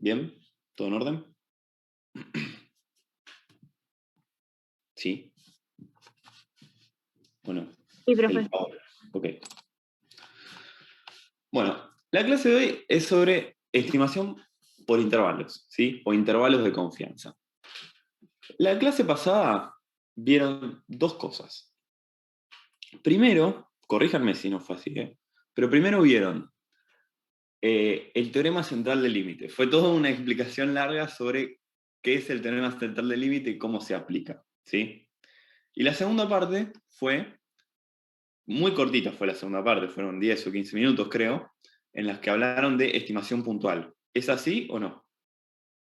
¿Bien? ¿Todo en orden? ¿Sí? Bueno, Sí, profe. ok. Bueno, la clase de hoy es sobre estimación por intervalos, ¿sí? O intervalos de confianza. La clase pasada vieron dos cosas. Primero, corríjanme si no fue así, pero primero vieron el teorema central del límite. Fue toda una explicación larga sobre qué es el teorema central del límite y cómo se aplica, ¿sí? Y la segunda parte fue, muy cortita fue la segunda parte, fueron 10 o 15 minutos creo, en las que hablaron de estimación puntual. ¿Es así o no?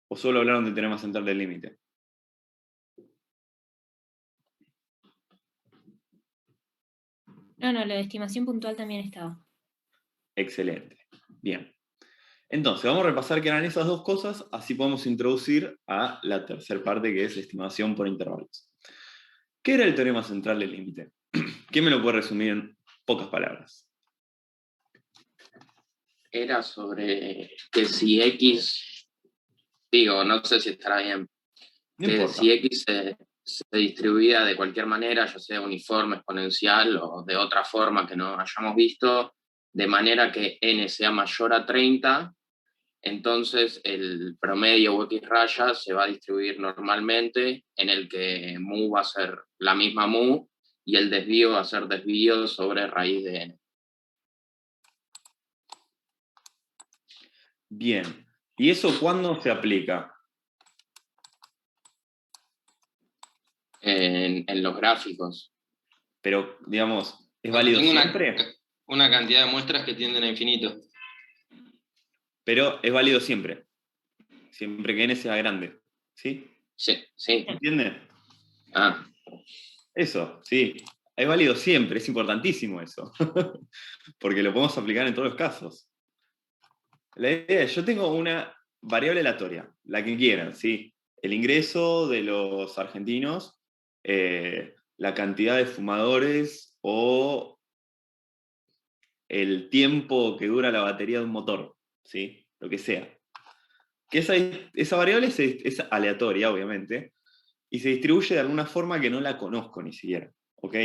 ¿O solo hablaron del teorema central del límite? No, lo de estimación puntual también estaba. Excelente. Bien. Entonces, vamos a repasar qué eran esas dos cosas, así podemos introducir a la tercera parte, que es estimación por intervalos. ¿Qué era el teorema central del límite? ¿Quién me lo puede resumir en pocas palabras? Era sobre que si X, no sé si estará bien, No que importa. si X se distribuía de cualquier manera, ya sea uniforme, exponencial o de otra forma que no hayamos visto, de manera que n sea mayor a 30, entonces el promedio o X raya se va a distribuir normalmente, en el que mu va a ser la misma mu y el desvío va a ser desvío sobre raíz de n. Bien. ¿Y eso cuándo se aplica? En los gráficos. Pero, digamos, ¿es Cuando válido tengo siempre? una cantidad de muestras que tienden a infinito. Pero es válido siempre. Siempre que n sea grande. ¿Sí? Sí. ¿Entiende? Ah, Eso, sí. Es válido siempre, es importantísimo eso. Porque lo podemos aplicar en todos los casos. La idea es, yo tengo una variable aleatoria, la que quieran, ¿sí? El ingreso de los argentinos, la cantidad de fumadores o el tiempo que dura la batería de un motor, ¿sí? Lo que sea. Que esa variable es aleatoria, obviamente, y se distribuye de alguna forma que no la conozco ni siquiera, ¿ok?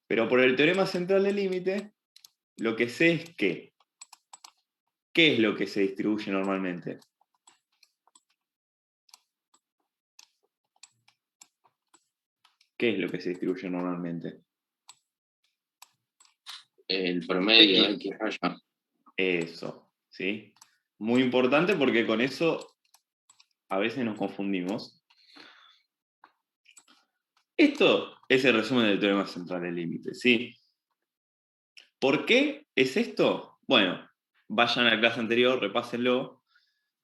Pero por el teorema central del límite, lo que sé es que, ¿qué es lo que se distribuye normalmente? ¿Qué es lo que se distribuye normalmente? el promedio X. X raya. Eso, ¿sí? Muy importante porque con eso a veces nos confundimos. Esto es el resumen del teorema central del límite, ¿sí? ¿Por qué es esto? Bueno, vayan a la clase anterior, repásenlo,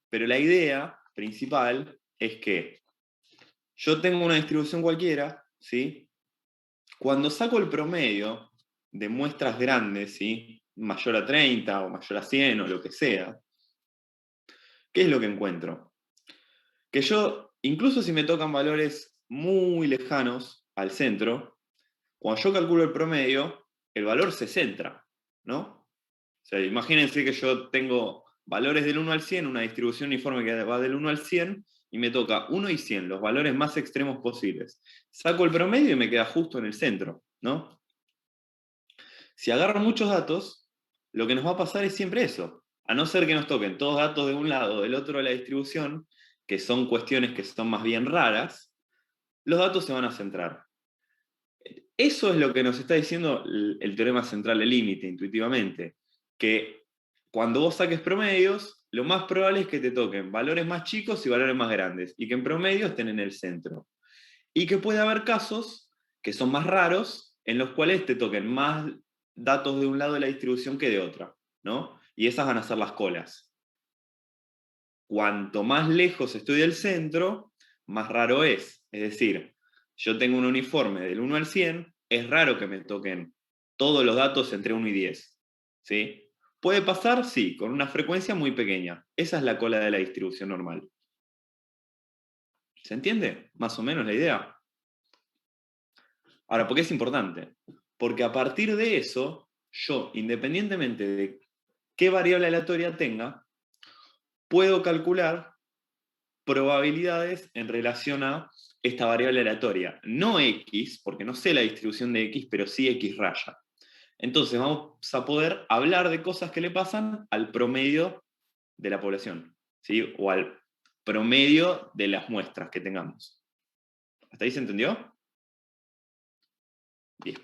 pero la idea principal es que yo tengo una distribución cualquiera, ¿sí? Cuando saco el promedio de muestras grandes, ¿sí? Mayor a 30 o mayor a 100 o lo que sea, ¿qué es lo que encuentro? Que yo, incluso si me tocan valores muy lejanos al centro, cuando yo calculo el promedio, el valor se centra, ¿no? O sea, imagínense que yo tengo valores del 1 al 100, una distribución uniforme que va del 1 al 100, y me toca 1 y 100, los valores más extremos posibles. Saco el promedio y me queda justo en el centro, ¿no? Si agarro muchos datos, lo que nos va a pasar es siempre eso. A no ser que nos toquen todos datos de un lado o del otro de la distribución, que son cuestiones que son más bien raras, los datos se van a centrar. Eso es lo que nos está diciendo el teorema central del límite, intuitivamente. Que cuando vos saques promedios, lo más probable es que te toquen valores más chicos y valores más grandes, y que en promedio estén en el centro. Y que puede haber casos que son más raros, en los cuales te toquen más datos de un lado de la distribución que de otra, ¿no? Y esas van a ser las colas. Cuanto más lejos estoy del centro, más raro es. Es decir, yo tengo un uniforme del 1 al 100, es raro que me toquen todos los datos entre 1 y 10. ¿Sí? ¿Puede pasar? Sí, con una frecuencia muy pequeña. Esa es la cola de la distribución normal. ¿Se entiende? Más o menos la idea. Ahora, ¿por qué es importante? Porque a partir de eso, yo, independientemente de qué variable aleatoria tenga, puedo calcular probabilidades en relación a esta variable aleatoria. No X, porque no sé la distribución de X, pero sí X raya. Entonces vamos a poder hablar de cosas que le pasan al promedio de la población, ¿sí? O al promedio de las muestras que tengamos. ¿Hasta ahí se entendió? Bien.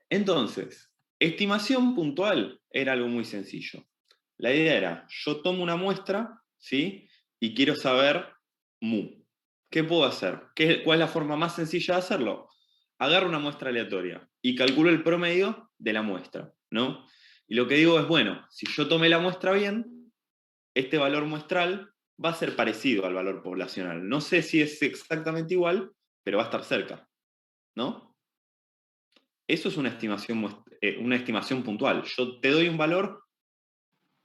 Entonces, estimación puntual era algo muy sencillo. La idea era, yo tomo una muestra, ¿sí? Y quiero saber mu. ¿Qué puedo hacer? ¿Cuál es la forma más sencilla de hacerlo? Agarro una muestra aleatoria y calculo el promedio de la muestra, ¿no? Y lo que digo es, bueno, si yo tomé la muestra bien, este valor muestral va a ser parecido al valor poblacional. No sé si es exactamente igual, pero va a estar cerca, ¿no? Eso es una estimación puntual. Yo te doy un valor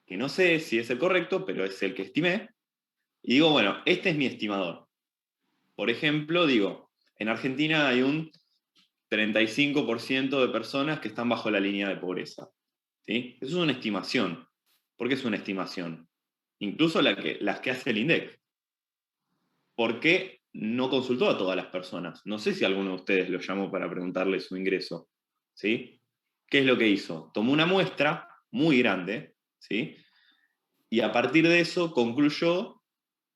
que no sé si es el correcto, pero es el que estimé, y digo, bueno, este es mi estimador. Por ejemplo, digo, en Argentina hay un 35% de personas que están bajo la línea de pobreza. ¿Sí? Eso es una estimación. ¿Por qué es una estimación? Incluso las que hace el INDEC. ¿Por qué no consultó a todas las personas? No sé si alguno de ustedes lo llamó para preguntarle su ingreso. ¿Sí? ¿Qué es lo que hizo? Tomó una muestra muy grande, ¿sí? Y a partir de eso concluyó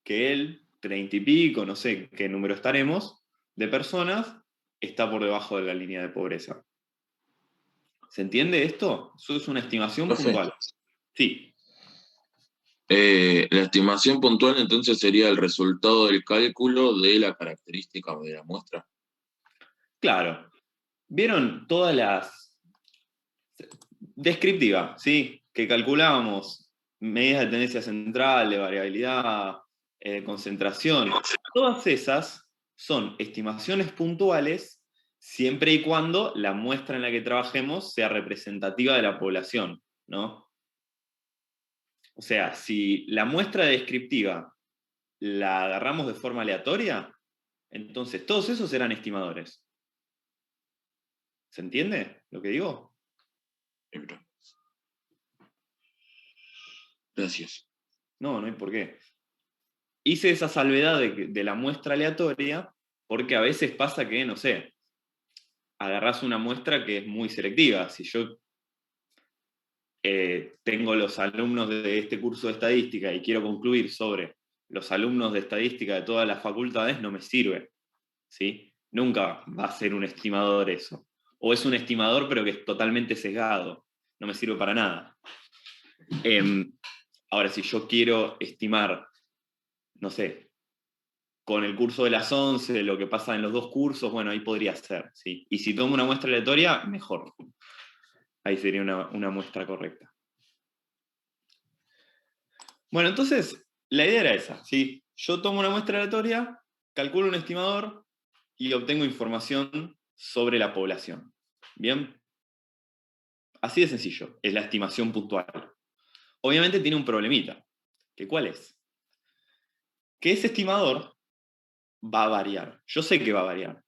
que el 30 y pico, no sé qué número estaremos, de personas está por debajo de la línea de pobreza. ¿Se entiende esto? Eso es una estimación Profe, puntual. Sí, la estimación puntual entonces sería el resultado del cálculo de la característica de la muestra. claro. ¿Vieron todas las descriptivas, ¿sí? Que calculábamos medidas de tendencia central, de variabilidad, concentración? Todas esas son estimaciones puntuales siempre y cuando la muestra en la que trabajemos sea representativa de la población, ¿no? O sea, si la muestra descriptiva la agarramos de forma aleatoria, entonces todos esos serán estimadores. ¿Se entiende lo que digo? Gracias. No, no hay por qué. Hice esa salvedad de la muestra aleatoria porque a veces pasa que, no sé, agarrás una muestra que es muy selectiva. Si yo tengo los alumnos de este curso de estadística y quiero concluir sobre los alumnos de estadística de todas las facultades, no me sirve, ¿sí? Nunca va a ser un estimador eso. O es un estimador pero que es totalmente sesgado. No me sirve para nada. Ahora, si yo quiero estimar, no sé, con el curso de las 11, lo que pasa en los dos cursos, bueno, ahí podría ser, ¿sí? Y si tomo una muestra aleatoria, mejor. Ahí sería una muestra correcta. Bueno, entonces, la idea era esa, ¿sí? Yo tomo una muestra aleatoria, calculo un estimador y obtengo información sobre la población. ¿Bien? Así de sencillo, es la estimación puntual. Obviamente tiene un problemita, que ¿cuál es? Que ese estimador va a variar. Yo sé que va a variar.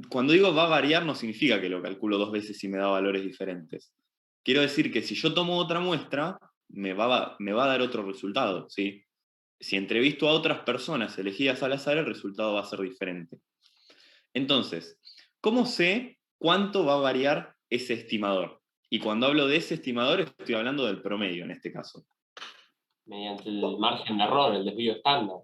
Cuando digo va a variar no significa que lo calculo dos veces y me da valores diferentes. Quiero decir que si yo tomo otra muestra, me va a dar otro resultado, ¿sí? Si entrevisto a otras personas elegidas al azar, el resultado va a ser diferente. Entonces, ¿cómo sé cuánto va a variar ese estimador? Y cuando hablo de ese estimador, estoy hablando del promedio en este caso. Mediante el margen de error, el desvío estándar.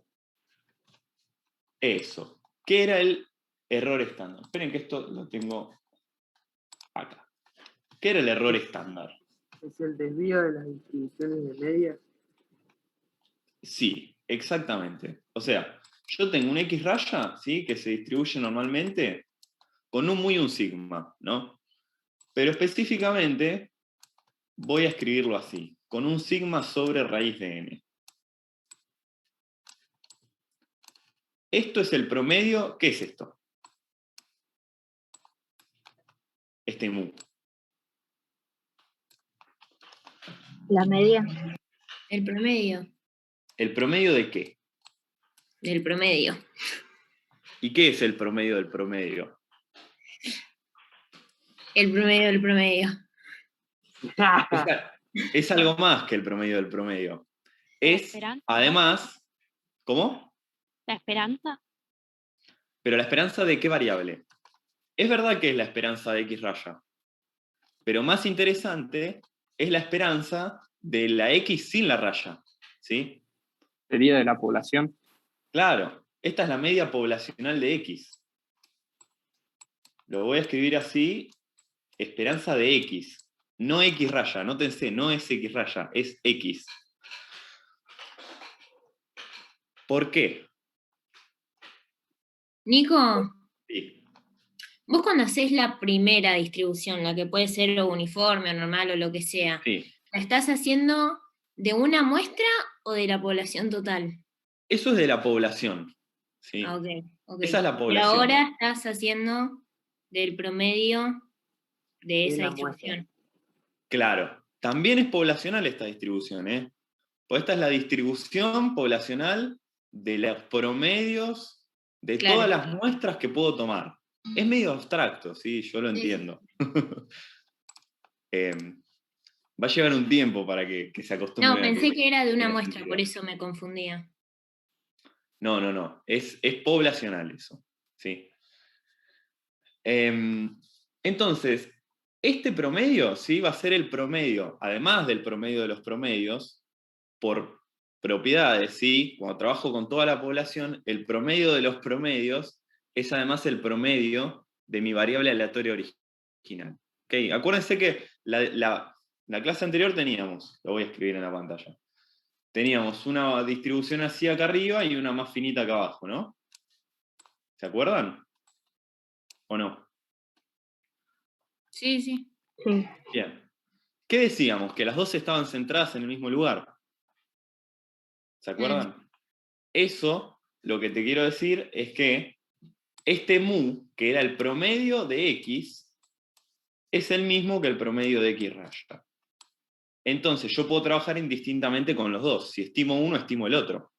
Eso. ¿Qué era el error estándar? Esperen que esto lo tengo acá. ¿Qué era el error estándar? ¿Es el desvío de las distribuciones de medias? Sí, exactamente. O sea, yo tengo un X raya, ¿sí? Que se distribuye normalmente con un mu y un sigma, ¿no? Pero específicamente voy a escribirlo así, con un sigma sobre raíz de n. Esto es el promedio. ¿Qué es esto? Este mu. La media. El promedio. ¿El promedio de qué? Del promedio. ¿Y qué es el promedio del promedio? El promedio del promedio. Es algo más que el promedio del promedio. es, esperanza, además, ¿cómo? la esperanza. Pero la esperanza de qué variable. Es verdad que es la esperanza de X raya, pero más interesante es la esperanza de la X sin la raya, ¿sí? Sería de la población. Claro, esta es la media poblacional de X. Lo voy a escribir así, esperanza de X, no X raya, nótense, no es X raya, es X. ¿Por qué? Nico, Sí. vos cuando hacés la primera distribución, la que puede ser o uniforme o normal o lo que sea, Sí. ¿la estás haciendo de una muestra o de la población total? Eso es de la población. ¿Sí? Ah, ok. Esa es la Y población. ahora estás haciendo del promedio de esa la distribución. Claro. También es poblacional esta distribución, ¿eh? Pues esta es la distribución poblacional de los promedios de Claro. todas las muestras que puedo tomar. Es medio abstracto, sí, yo lo Sí. entiendo. Va a llevar un tiempo para que se acostumbren. No, pensé que era de una tiene muestra, sentido. por eso me confundía. No. Es poblacional eso. ¿Sí? Entonces, este promedio, ¿sí? Va a ser el promedio, además del promedio de los promedios, por propiedades, ¿sí? Cuando trabajo con toda la población, el promedio de los promedios es además el promedio de mi variable aleatoria original. ¿Okay? Acuérdense que la clase anterior teníamos, lo voy a escribir en la pantalla, teníamos una distribución así acá arriba y una más finita acá abajo, ¿no? ¿Se acuerdan? ¿O no? Sí. Sí. Bien. ¿Qué decíamos? Que las dos estaban centradas en el mismo lugar. ¿Se acuerdan? Eso, lo que te quiero decir es que este mu, que era el promedio de X, es el mismo que el promedio de X raya. Entonces yo puedo trabajar indistintamente con los dos. Si estimo uno, estimo el otro.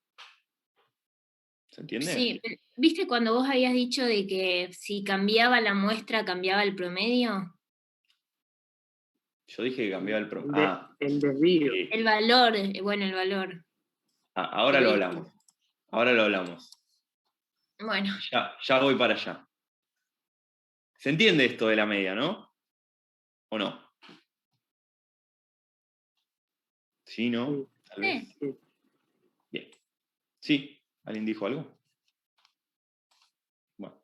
¿Se entiende? Sí, ¿viste cuando vos habías dicho de que si cambiaba la muestra, cambiaba el promedio? Yo dije que cambiaba el promedio. El desvío. Sí. El valor, bueno, el valor. Ahora lo hablamos. Ahora lo hablamos. Bueno. Ya voy para allá. ¿Se entiende esto de la media, no? ¿O no? ¿Sí, no? Tal vez. Sí. Bien. ¿Sí? ¿Alguien dijo algo? Bueno.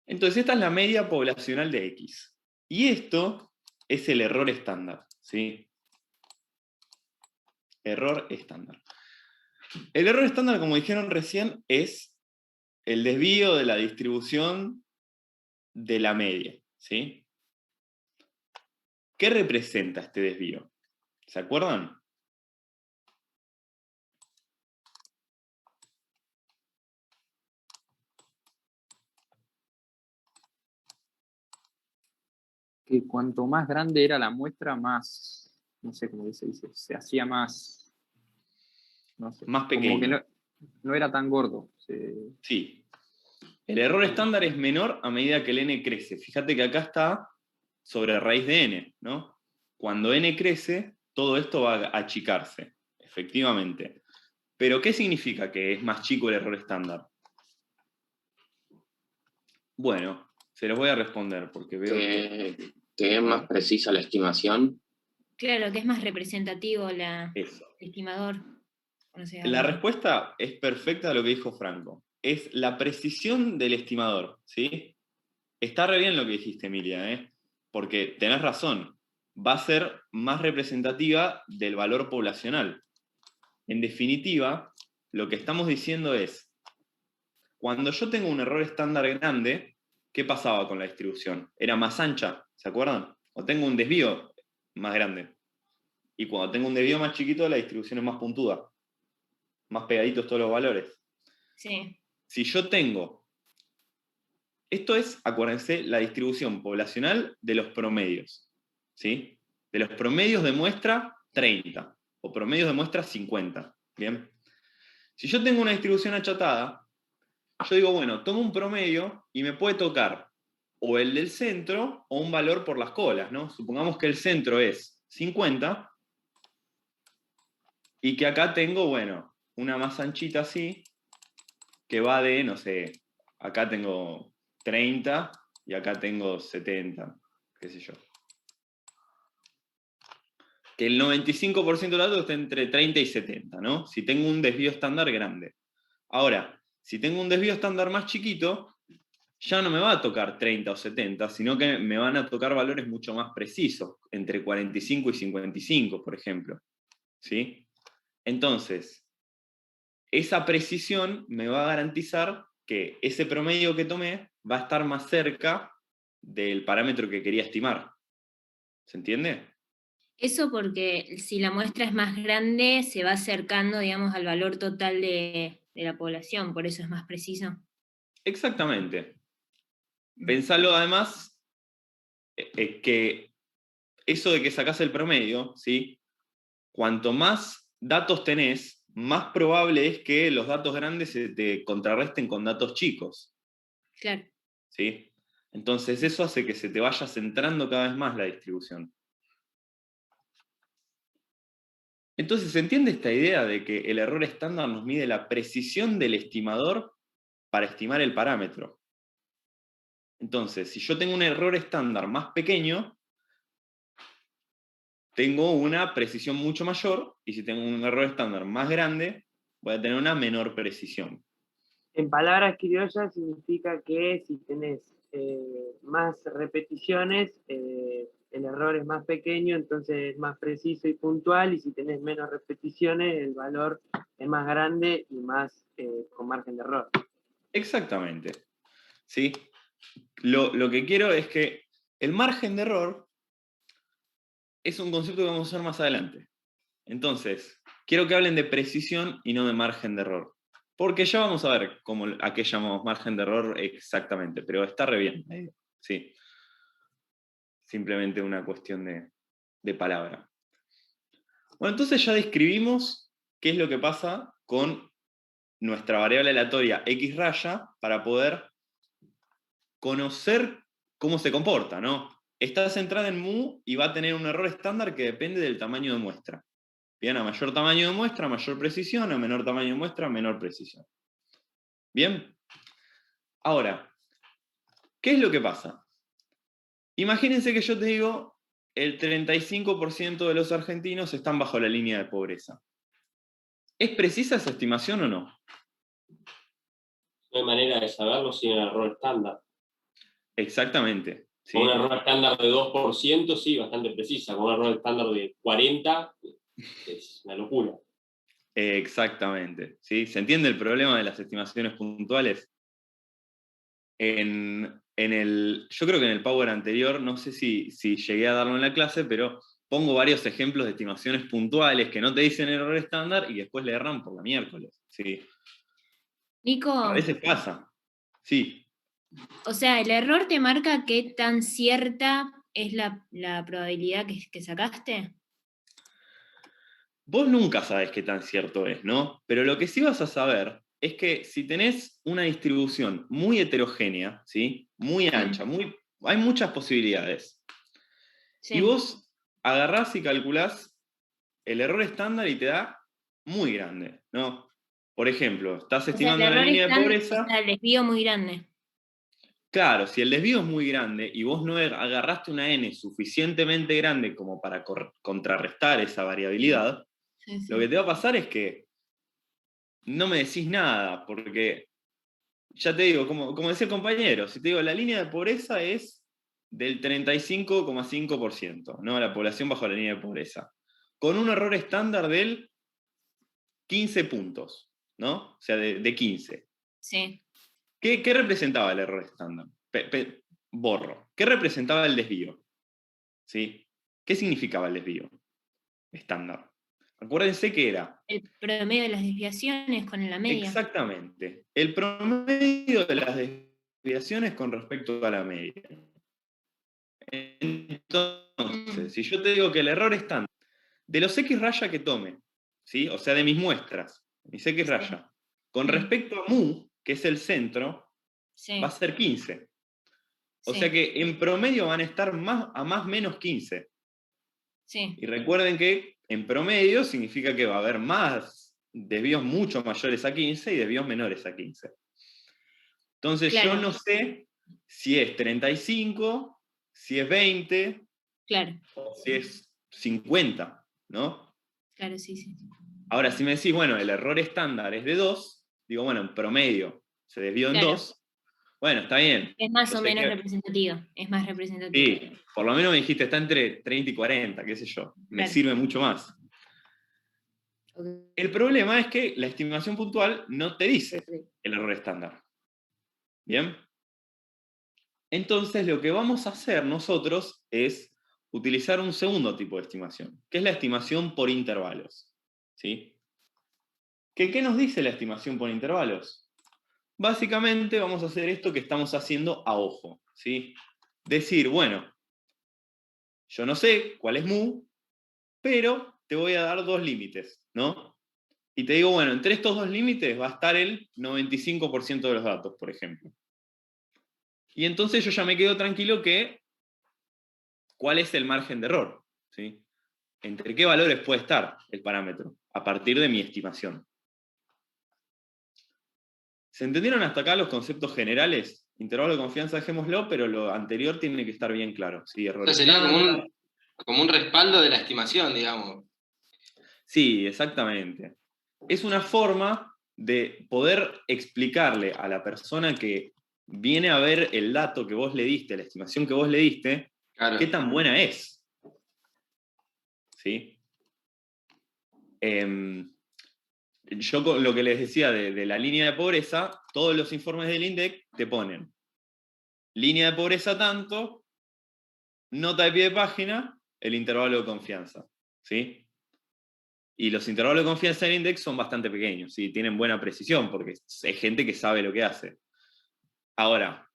Entonces esta es la media poblacional de X. Y esto es el error estándar, ¿sí? Error estándar. El error estándar, como dijeron recién, es el desvío de la distribución de la media, ¿sí? ¿Qué representa este desvío? ¿Se acuerdan? Que cuanto más grande era la muestra, más, no sé cómo se dice, se hacía más, no sé, Más pequeño. como que no era tan gordo. Sí. El error estándar es menor a medida que el n crece. Fíjate que acá está sobre raíz de n, ¿no? Cuando n crece, todo esto va a achicarse, efectivamente. Pero, ¿qué significa que es más chico el error estándar? Bueno, se los voy a responder porque veo que es más precisa la estimación. Claro, que es más representativo el eso. estimador. O sea, La respuesta es perfecta a lo que dijo Franco. Es la precisión del estimador, ¿sí? Está re bien lo que dijiste, Emilia, ¿eh? Porque tenés razón. Va a ser más representativa del valor poblacional. En definitiva, lo que estamos diciendo es, cuando yo tengo un error estándar grande, ¿qué pasaba con la distribución? Era más ancha, ¿se acuerdan? O tengo un desvío más grande. Y cuando tengo un desvío más chiquito, la distribución es más puntuda. Más pegaditos todos los valores. Sí. Si yo tengo... Esto es, acuérdense, la distribución poblacional de los promedios. ¿Sí? De los promedios de muestra 30 o promedios de muestra 50. ¿Bien? Si yo tengo una distribución achatada, yo digo, bueno, tomo un promedio y me puede tocar o el del centro o un valor por las colas, ¿no? Supongamos que el centro es 50 Y que acá tengo, bueno, una más anchita así, que va de, no sé, acá tengo 30 y acá tengo 70, qué sé yo. Que el 95% de los datos está entre 30 y 70, ¿no? Si tengo un desvío estándar grande. Ahora, si tengo un desvío estándar más chiquito, ya no me va a tocar 30 o 70, sino que me van a tocar valores mucho más precisos, entre 45 y 55, por ejemplo. ¿Sí? Entonces, esa precisión me va a garantizar que ese promedio que tomé va a estar más cerca del parámetro que quería estimar. ¿Se entiende? Eso porque si la muestra es más grande, se va acercando, digamos, al valor total de la población, por eso es más preciso. Exactamente. Pensalo además que eso de que sacás el promedio, ¿sí? Cuanto más datos tenés, más probable es que los datos grandes se te contrarresten con datos chicos. Claro. ¿Sí? Entonces eso hace que se te vaya centrando cada vez más la distribución. Entonces, ¿se entiende esta idea de que el error estándar nos mide la precisión del estimador para estimar el parámetro? Entonces, si yo tengo un error estándar más pequeño, tengo una precisión mucho mayor, y si tengo un error estándar más grande, voy a tener una menor precisión. En palabras criollas significa que si tenés más repeticiones, el error es más pequeño, entonces es más preciso y puntual, y si tenés menos repeticiones, el valor es más grande y más con margen de error. Exactamente. ¿Sí? Lo que quiero es que el margen de error es un concepto que vamos a usar más adelante. Entonces, quiero que hablen de precisión y no de margen de error. Porque ya vamos a ver a qué llamamos margen de error exactamente, pero está re bien. Sí. Simplemente una cuestión de palabra. Bueno, entonces ya describimos qué es lo que pasa con nuestra variable aleatoria x raya para poder conocer cómo se comporta, ¿no? Está centrada en mu y va a tener un error estándar que depende del tamaño de muestra. Bien, a mayor tamaño de muestra, mayor precisión, a menor tamaño de muestra, menor precisión. Bien. Ahora, ¿qué es lo que pasa? Imagínense que yo te digo, el 35% de los argentinos están bajo la línea de pobreza. ¿Es precisa esa estimación o no? No hay manera de saberlo sin el error estándar. Exactamente. ¿sí? Con un error estándar de 2%, sí, bastante precisa. Con un error estándar de 40%, es una locura. Exactamente. ¿sí? ¿Se entiende el problema de las estimaciones puntuales? Yo creo que en el Power anterior, no sé si llegué a darlo en la clase, pero pongo varios ejemplos de estimaciones puntuales que no te dicen error estándar y después le erran por la miércoles. ¿sí? Nico, A veces pasa. Sí. o sea, el error te marca qué tan cierta es la probabilidad que sacaste. Vos nunca sabés qué tan cierto es, ¿no? Pero lo que sí vas a saber es que si tenés una distribución muy heterogénea, ¿sí? Muy ancha, hay muchas posibilidades. Sí. Y vos agarrás y calculás el error estándar y te da muy grande, ¿no? Por ejemplo, estás O sea, el estimando la error línea de estándar, pobreza. o sea, el desvío muy grande. Claro, si el desvío es muy grande y vos no agarraste una n suficientemente grande como para contrarrestar esa variabilidad, Sí, sí. lo que te va a pasar es que no me decís nada, porque ya te digo, como decía el compañero, si te digo, la línea de pobreza es del 35,5%, ¿no? La población bajo la línea de pobreza, con un error estándar del 15 puntos, ¿no? O sea, de 15. Sí. ¿Qué representaba el error estándar? Borro. ¿Qué representaba el desvío? ¿Sí? ¿Qué significaba el desvío estándar? Acuérdense que era El promedio de las desviaciones con la media. exactamente el promedio de las desviaciones con respecto a la media. Entonces, si yo te digo que el error estándar de los X raya que tome, ¿sí? O sea, de mis muestras, mis X raya, con respecto a mu, que es el centro, Sí. va a ser 15. O Sí. sea que en promedio van a estar a más menos 15. Sí. Y recuerden que en promedio significa que va a haber más desvíos mucho mayores a 15 y desvíos menores a 15. Entonces Claro. yo no sé si es 35, si es 20, Claro, o si es 50, ¿no? claro, sí, sí. Ahora, si me decís, bueno, el error estándar es de 2, digo, bueno, en promedio se desvió en Claro. 2, bueno, está bien. Es más Yo o sé menos que- representativo. Es más representativo. Sí, por lo menos me dijiste, está entre 30 y 40, qué sé yo. Me Claro. sirve mucho más. Ok. El problema es que la estimación puntual no te dice el error estándar. ¿Bien? Entonces, lo que vamos a hacer nosotros es utilizar un segundo tipo de estimación, que es la estimación por intervalos. ¿Sí? ¿Qué nos dice la estimación por intervalos? Básicamente vamos a hacer esto que estamos haciendo a ojo. ¿Sí? Decir, bueno, yo no sé cuál es mu, pero te voy a dar 2 límites, ¿no? Y te digo, bueno, entre estos 2 límites va a estar el 95% de los datos, por ejemplo. Y entonces yo ya me quedo tranquilo que cuál es el margen de error, ¿sí? ¿Entre qué valores puede estar el parámetro? A partir de mi estimación. ¿Se entendieron hasta acá los conceptos generales? Intervalo de confianza dejémoslo, pero lo anterior tiene que estar bien claro. ¿Sí? O Errores sea, sería estándar. como un respaldo de la estimación, digamos. Sí, exactamente. Es una forma de poder explicarle a la persona que viene a ver el dato que vos le diste, la estimación que vos le diste, Claro. qué tan buena es. ¿Sí? Yo con lo que les decía de la línea de pobreza, todos los informes del INDEC te ponen línea de pobreza tanto, nota de pie de página, el intervalo de confianza. ¿Sí? Y los intervalos de confianza del INDEC son bastante pequeños, ¿sí? Tienen buena precisión, porque es gente que sabe lo que hace. Ahora,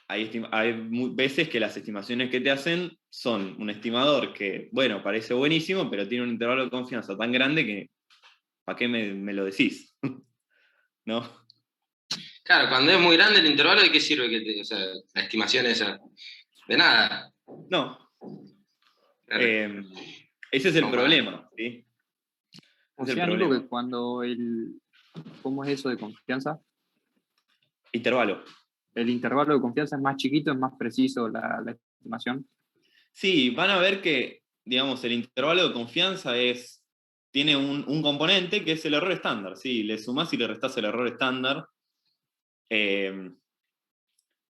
hay veces que las estimaciones que te hacen son un estimador que, bueno, parece buenísimo, pero tiene un intervalo de confianza tan grande que, ¿para qué me lo decís? ¿No? Claro, cuando es muy grande el intervalo, ¿de qué sirve o sea, la estimación esa? De nada. No. Claro. Ese es el No, problema, ¿sí? O Es el sea, Nico, problema. que cuando ¿cómo es eso de confianza? Intervalo. El intervalo de confianza es más chiquito, es más preciso la estimación. Sí, van a ver que, digamos, el intervalo de confianza tiene un componente que es el error estándar. Sí, le sumás y le restás el error estándar.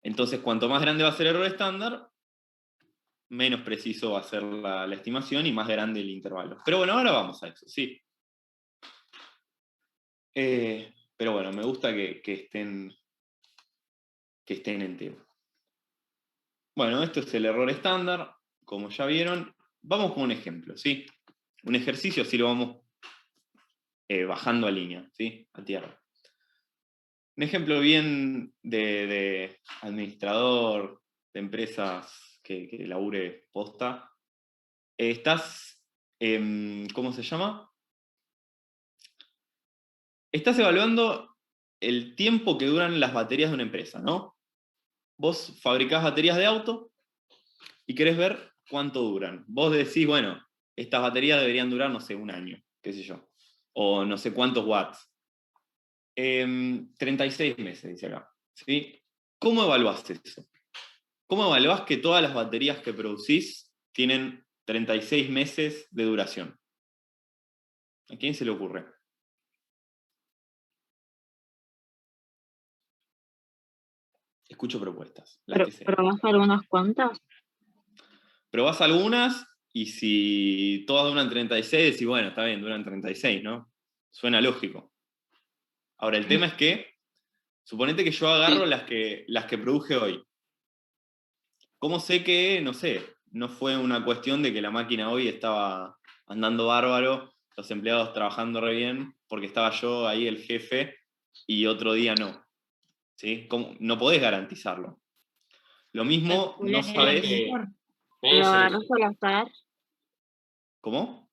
Entonces, cuanto más grande va a ser el error estándar, menos preciso va a ser la estimación y más grande el intervalo. Pero bueno, ahora vamos a eso, sí. Pero bueno, me gusta que estén en tema. Bueno, esto es el error estándar, como ya vieron. Vamos con un ejemplo, ¿sí? Un ejercicio, así lo vamos bajando a línea, ¿sí? A tierra. Un ejemplo bien de administrador de empresas que labure posta. Estás, ¿cómo se llama? Estás evaluando el tiempo que duran las baterías de una empresa, ¿no? Vos fabricás baterías de auto y querés ver cuánto duran. Vos decís, bueno, estas baterías deberían durar, no sé, un año, qué sé yo. O no sé cuántos watts. 36 meses, dice acá. ¿Sí? ¿Cómo evaluás eso? ¿Cómo evaluás que todas las baterías que producís tienen 36 meses de duración? ¿A quién se le ocurre? Escucho propuestas, las que sean. ¿Probás algunas cuantas? Probás algunas y si todas duran 36, decís, bueno, está bien, duran 36, ¿no? Suena lógico. Ahora, el tema es que, suponete que yo agarro las que produje hoy. ¿Cómo sé que, no sé, no fue una cuestión de que la máquina hoy estaba andando bárbaro, los empleados trabajando re bien, porque estaba yo ahí el jefe y otro día no? ¿Sí? No podés garantizarlo. Lo mismo, no sabés... ¿Lo agarras al azar? ¿Cómo?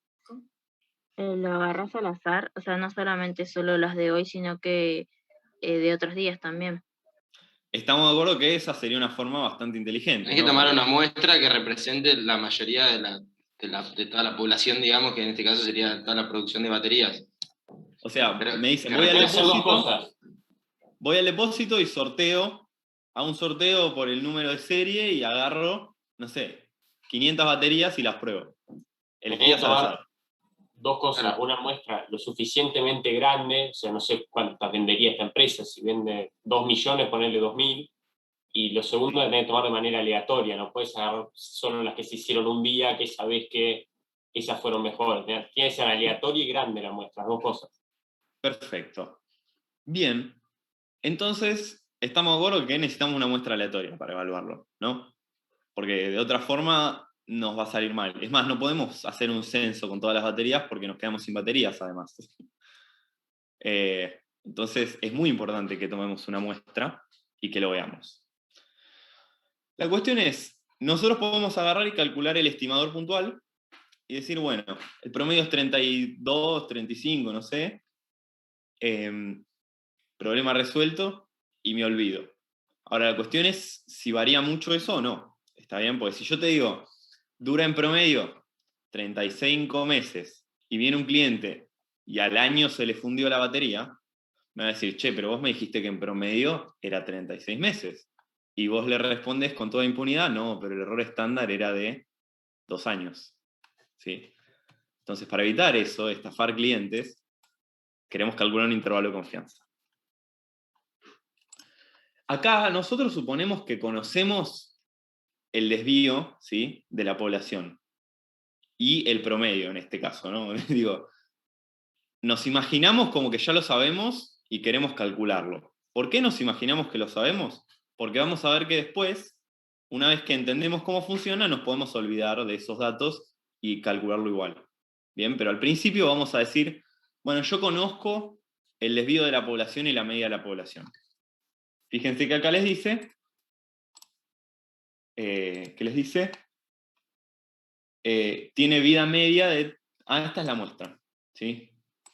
¿Lo agarras al azar? O sea, no solamente solo las de hoy, sino que de otros días también. Estamos de acuerdo que esa sería una forma bastante inteligente. Hay que ¿no? tomar Porque una muestra que represente la mayoría de toda la población, digamos, que en este caso sería toda la producción de baterías. O sea, Pero- me dicen, pero voy al Pueden ser dos depósito, cosas. voy al depósito y sorteo, hago un sorteo por el número de serie y agarro, no sé, 500 baterías y las pruebo. Elegidas al tomar azar. dos cosas. Claro. Una muestra lo suficientemente grande, o sea, no sé cuántas vendería esta empresa, si vende 2 millones, ponerle 2.000. Y lo segundo es tener que tomar de manera aleatoria, no puedes agarrar solo las que se hicieron un día, que sabés que esas fueron mejores. Tiene que ser aleatoria y grande la muestra, dos cosas. Perfecto. Bien. Entonces, estamos de acuerdo que necesitamos una muestra aleatoria para evaluarlo, ¿no? Porque de otra forma nos va a salir mal. Es más, no podemos hacer un censo con todas las baterías porque nos quedamos sin baterías, además. Entonces, es muy importante que tomemos una muestra y que lo veamos. La cuestión es, nosotros podemos agarrar y calcular el estimador puntual y decir, bueno, el promedio es 32, 35, no sé. Problema resuelto y me olvido. Ahora, la cuestión es si varía mucho eso o no. ¿Está bien? Porque si yo te digo, dura en promedio 35 meses y viene un cliente y al año se le fundió la batería, me va a decir, che, pero vos me dijiste que en promedio era 36 meses. Y vos le respondes con toda impunidad, no, pero el error estándar era de 2 años. ¿Sí? Entonces, para evitar eso, estafar clientes, queremos calcular un intervalo de confianza. Acá nosotros suponemos que conocemos el desvío, ¿sí?, de la población y el promedio en este caso, ¿no? Digo, nos imaginamos como que ya lo sabemos y queremos calcularlo. ¿Por qué nos imaginamos que lo sabemos? Porque vamos a ver que después, una vez que entendemos cómo funciona, nos podemos olvidar de esos datos y calcularlo igual. Bien, pero al principio vamos a decir, bueno, yo conozco el desvío de la población y la media de la población. Fíjense que acá les dice, ¿qué les dice? Tiene vida media de... esta es la muestra, ¿sí?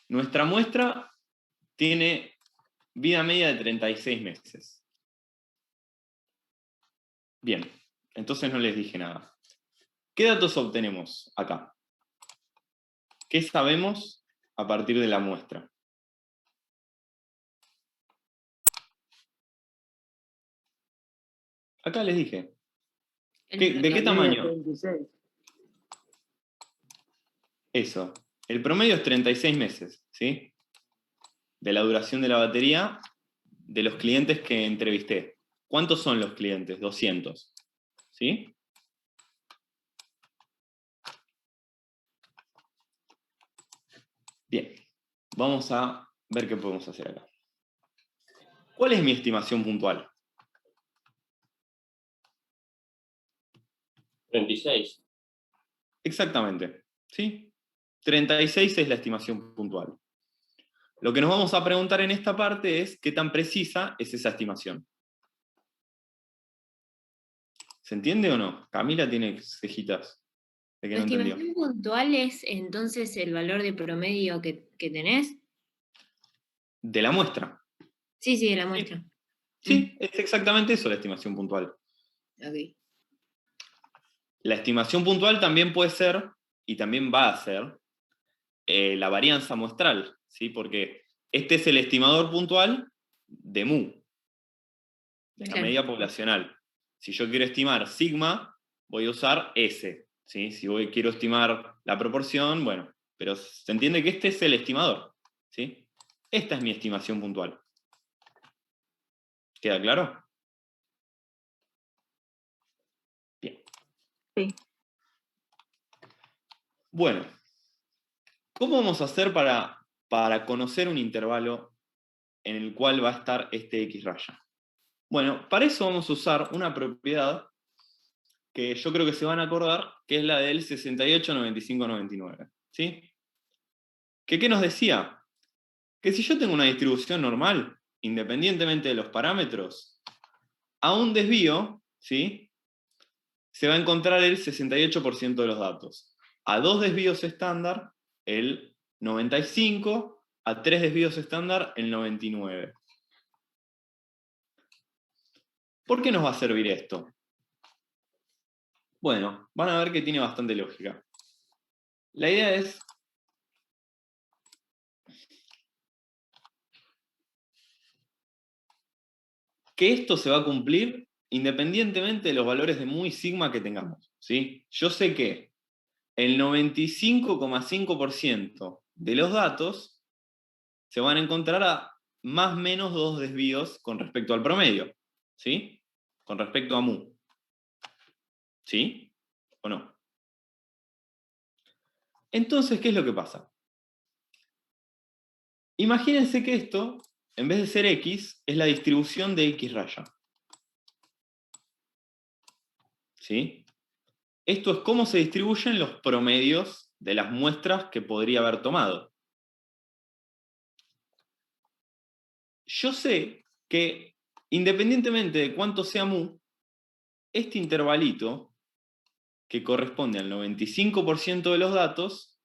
Nuestra muestra tiene vida media de 36 meses. Bien, entonces no les dije nada. ¿Qué datos obtenemos acá? ¿Qué sabemos a partir de la muestra? Acá les dije. ¿De qué tamaño? 36. Eso. El promedio es 36 meses, ¿sí? De la duración de la batería de los clientes que entrevisté. ¿Cuántos son los clientes? 200. ¿Sí? Bien. Vamos a ver qué podemos hacer acá. ¿Cuál es mi estimación puntual? 36. Exactamente. ¿Sí? 36 es la estimación puntual. Lo que nos vamos a preguntar en esta parte es qué tan precisa es esa estimación. ¿Se entiende o no? Camila tiene cejitas de que ¿La no entendió. estimación puntual es entonces el valor de promedio que tenés? De la muestra. Sí, de la muestra. Sí, es exactamente eso la estimación puntual. Ok. La estimación puntual también puede ser, y también va a ser, la varianza muestral, ¿sí? Porque este es el estimador puntual de mu, de la Claro. media poblacional. Si yo quiero estimar sigma, voy a usar S, ¿sí? Si quiero estimar la proporción, bueno, pero se entiende que este es el estimador, ¿sí? Esta es mi estimación puntual. ¿Queda claro? Bien. Sí. Bueno, ¿cómo vamos a hacer para conocer un intervalo en el cual va a estar este X raya? Bueno, para eso vamos a usar una propiedad que yo creo que se van a acordar, que es la del 68, 95, 99. ¿Sí? ¿Qué nos decía? Que si yo tengo una distribución normal, independientemente de los parámetros, a un desvío, ¿sí?, se va a encontrar el 68% de los datos. A 2 desvíos estándar, el 95%, a 3 desvíos estándar, el 99%. ¿Por qué nos va a servir esto? Bueno, van a ver que tiene bastante lógica. La idea es que esto se va a cumplir independientemente de los valores de mu y sigma que tengamos, ¿sí? Yo sé que el 95,5% de los datos se van a encontrar a más o menos 2 desvíos con respecto al promedio, ¿sí? Con respecto a mu. ¿Sí? ¿O no? Entonces, ¿qué es lo que pasa? Imagínense que esto, en vez de ser x, es la distribución de x raya. ¿Sí? Esto es cómo se distribuyen los promedios de las muestras que podría haber tomado. Yo sé que, independientemente de cuánto sea mu, este intervalito, que corresponde al 95% de los datos,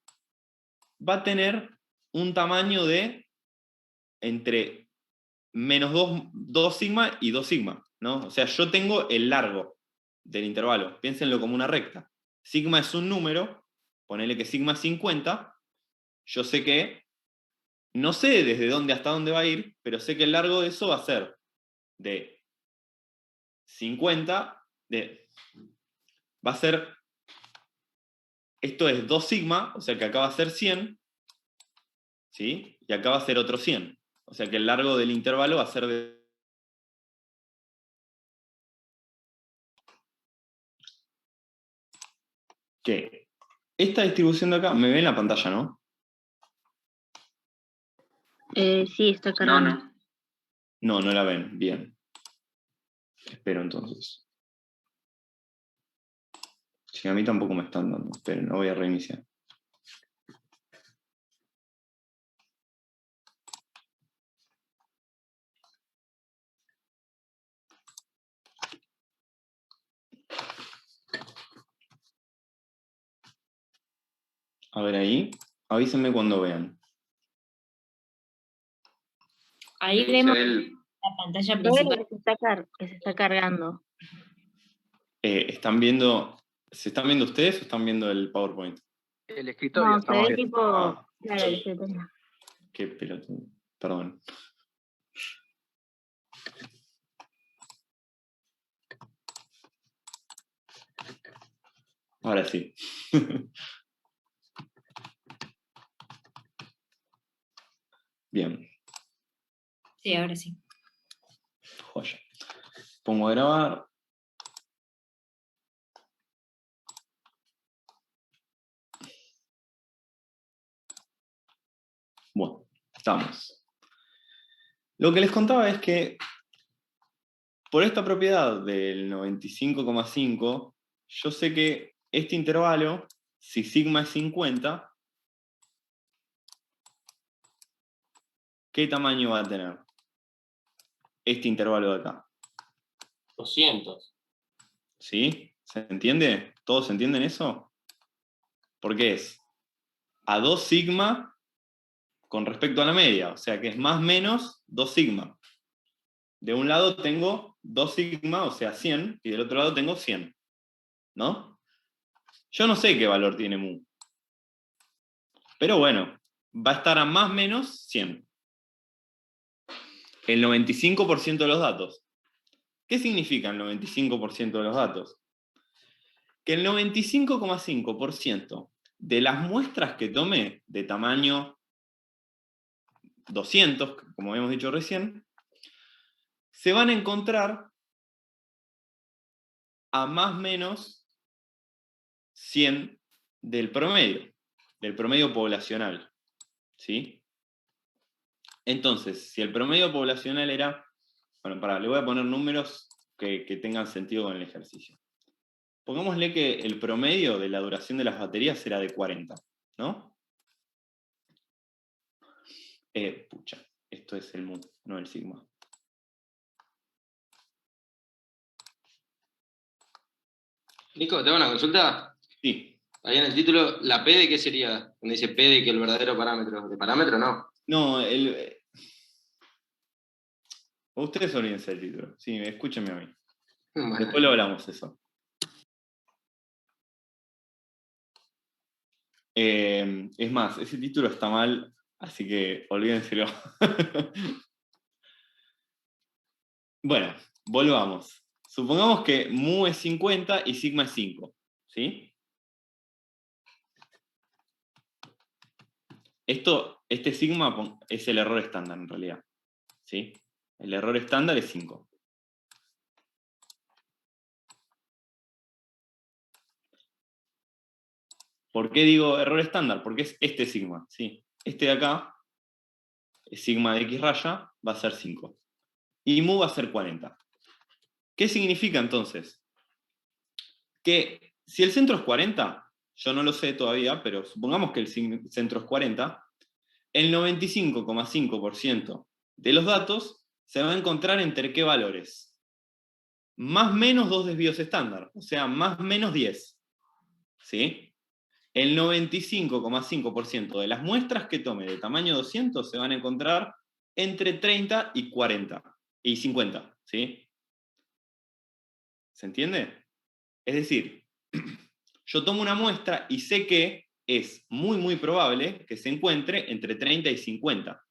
va a tener un tamaño de entre menos 2 sigma y 2 sigma, ¿no? O sea, yo tengo el largo del intervalo, piénsenlo como una recta. Sigma es un número, ponele que sigma es 50, yo sé que, no sé desde dónde hasta dónde va a ir, pero sé que el largo de eso va a ser de 50, va a ser, esto es 2 sigma, o sea que acá va a ser 100, ¿sí? Y acá va a ser otro 100. O sea que el largo del intervalo va a ser de... ¿Qué? Esta distribución de acá, me ve en la pantalla, ¿no? Sí, está No, cargando. no. No, no la ven. Bien. Espero entonces. Sí, a mí tampoco me están dando. Esperen, no voy a reiniciar. A ver ahí. Avísenme cuando vean. Ahí Dice vemos él, la pantalla Creo principal. que se está cargando. ¿Están viendo... ¿Se están viendo ustedes o están viendo el PowerPoint? El escritorio No, se estamos ve viendo. tipo, Ah, claro, el escritorio. qué pelotudo. Perdón. Ahora sí. Bien. Sí, ahora sí. Joya. Pongo a grabar. Bueno, estamos. Lo que les contaba es que por esta propiedad del 95,5, yo sé que este intervalo, si sigma es 50, ¿qué tamaño va a tener? Este intervalo de acá. 200. ¿Sí? ¿Se entiende? ¿Todos entienden eso? Porque es a 2 sigma con respecto a la media, o sea que es más o menos 2 sigma. De un lado tengo 2 sigma, o sea 100, y del otro lado tengo 100. ¿No? Yo no sé qué valor tiene mu. Pero bueno, va a estar a más o menos 100. El 95% de los datos. ¿Qué significa el 95% de los datos? Que el 95,5% de las muestras que tomé de tamaño 200, como habíamos dicho recién, se van a encontrar a más o menos 100 del promedio poblacional. ¿Sí? Entonces, si el promedio poblacional era... Bueno, le voy a poner números que tengan sentido con el ejercicio. Pongámosle que el promedio de la duración de las baterías era de 40, ¿no? Pucha, esto es el mu, no el sigma. Nico, te hago una consulta. Sí. Ahí en el título, ¿la P de qué sería? Donde dice P de que el verdadero parámetro. ¿De parámetro no? No, ustedes olvídense del título. Sí, escúchenme a mí. Bueno. Después lo hablamos eso. Es más, ese título está mal, así que olvídenselo. Bueno, volvamos. Supongamos que mu es 50 y sigma es 5, ¿sí? Este sigma es el error estándar en realidad, ¿sí? El error estándar es 5. ¿Por qué digo error estándar? Porque es este sigma, ¿sí? Este de acá, el sigma de x raya, va a ser 5. Y mu va a ser 40. ¿Qué significa entonces? Que si el centro es 40, yo no lo sé todavía, pero supongamos que el centro es 40, el 95,5% de los datos se va a encontrar entre qué valores. Más menos 2 desvíos estándar, o sea, más menos 10. ¿Sí? El 95,5% de las muestras que tome de tamaño 200 se van a encontrar entre 30 y 40 y 50. ¿Sí? ¿Se entiende? Es decir, yo tomo una muestra y sé que es muy probable que se encuentre entre 30 y 50.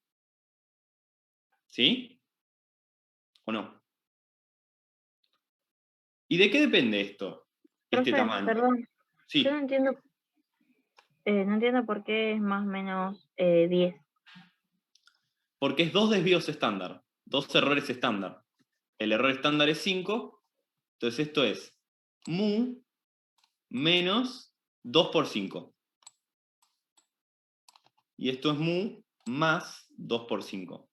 ¿Sí? ¿O no? ¿Y de qué depende esto? Este Profe, tamaño. perdón, Sí. yo no entiendo por qué es más o menos 10. Porque es 2 desvíos estándar, 2 errores estándar. El error estándar es 5, entonces esto es mu menos 2 por 5. Y esto es mu más 2 por 5.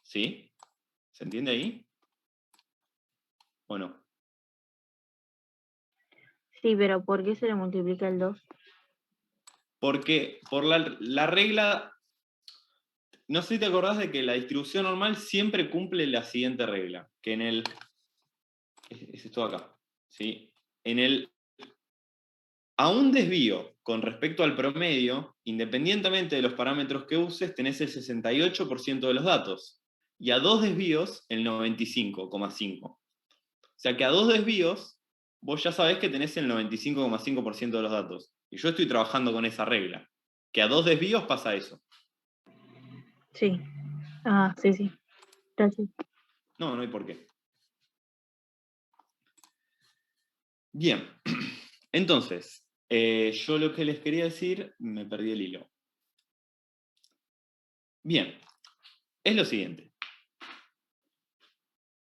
¿Sí? ¿Se entiende ahí? ¿O no? Sí, pero ¿por qué se le multiplica el 2? Porque por la regla, no sé si te acordás de que la distribución normal siempre cumple la siguiente regla, que en el, es esto acá, ¿sí? A un desvío con respecto al promedio, independientemente de los parámetros que uses, tenés el 68% de los datos. Y a 2 desvíos, el 95,5%. O sea que a 2 desvíos, vos ya sabés que tenés el 95,5% de los datos. Y yo estoy trabajando con esa regla. Que a 2 desvíos pasa eso. Sí. Ah, sí. Gracias. No, no hay por qué. Bien. Entonces, yo lo que les quería decir, me perdí el hilo. Bien. Es lo siguiente.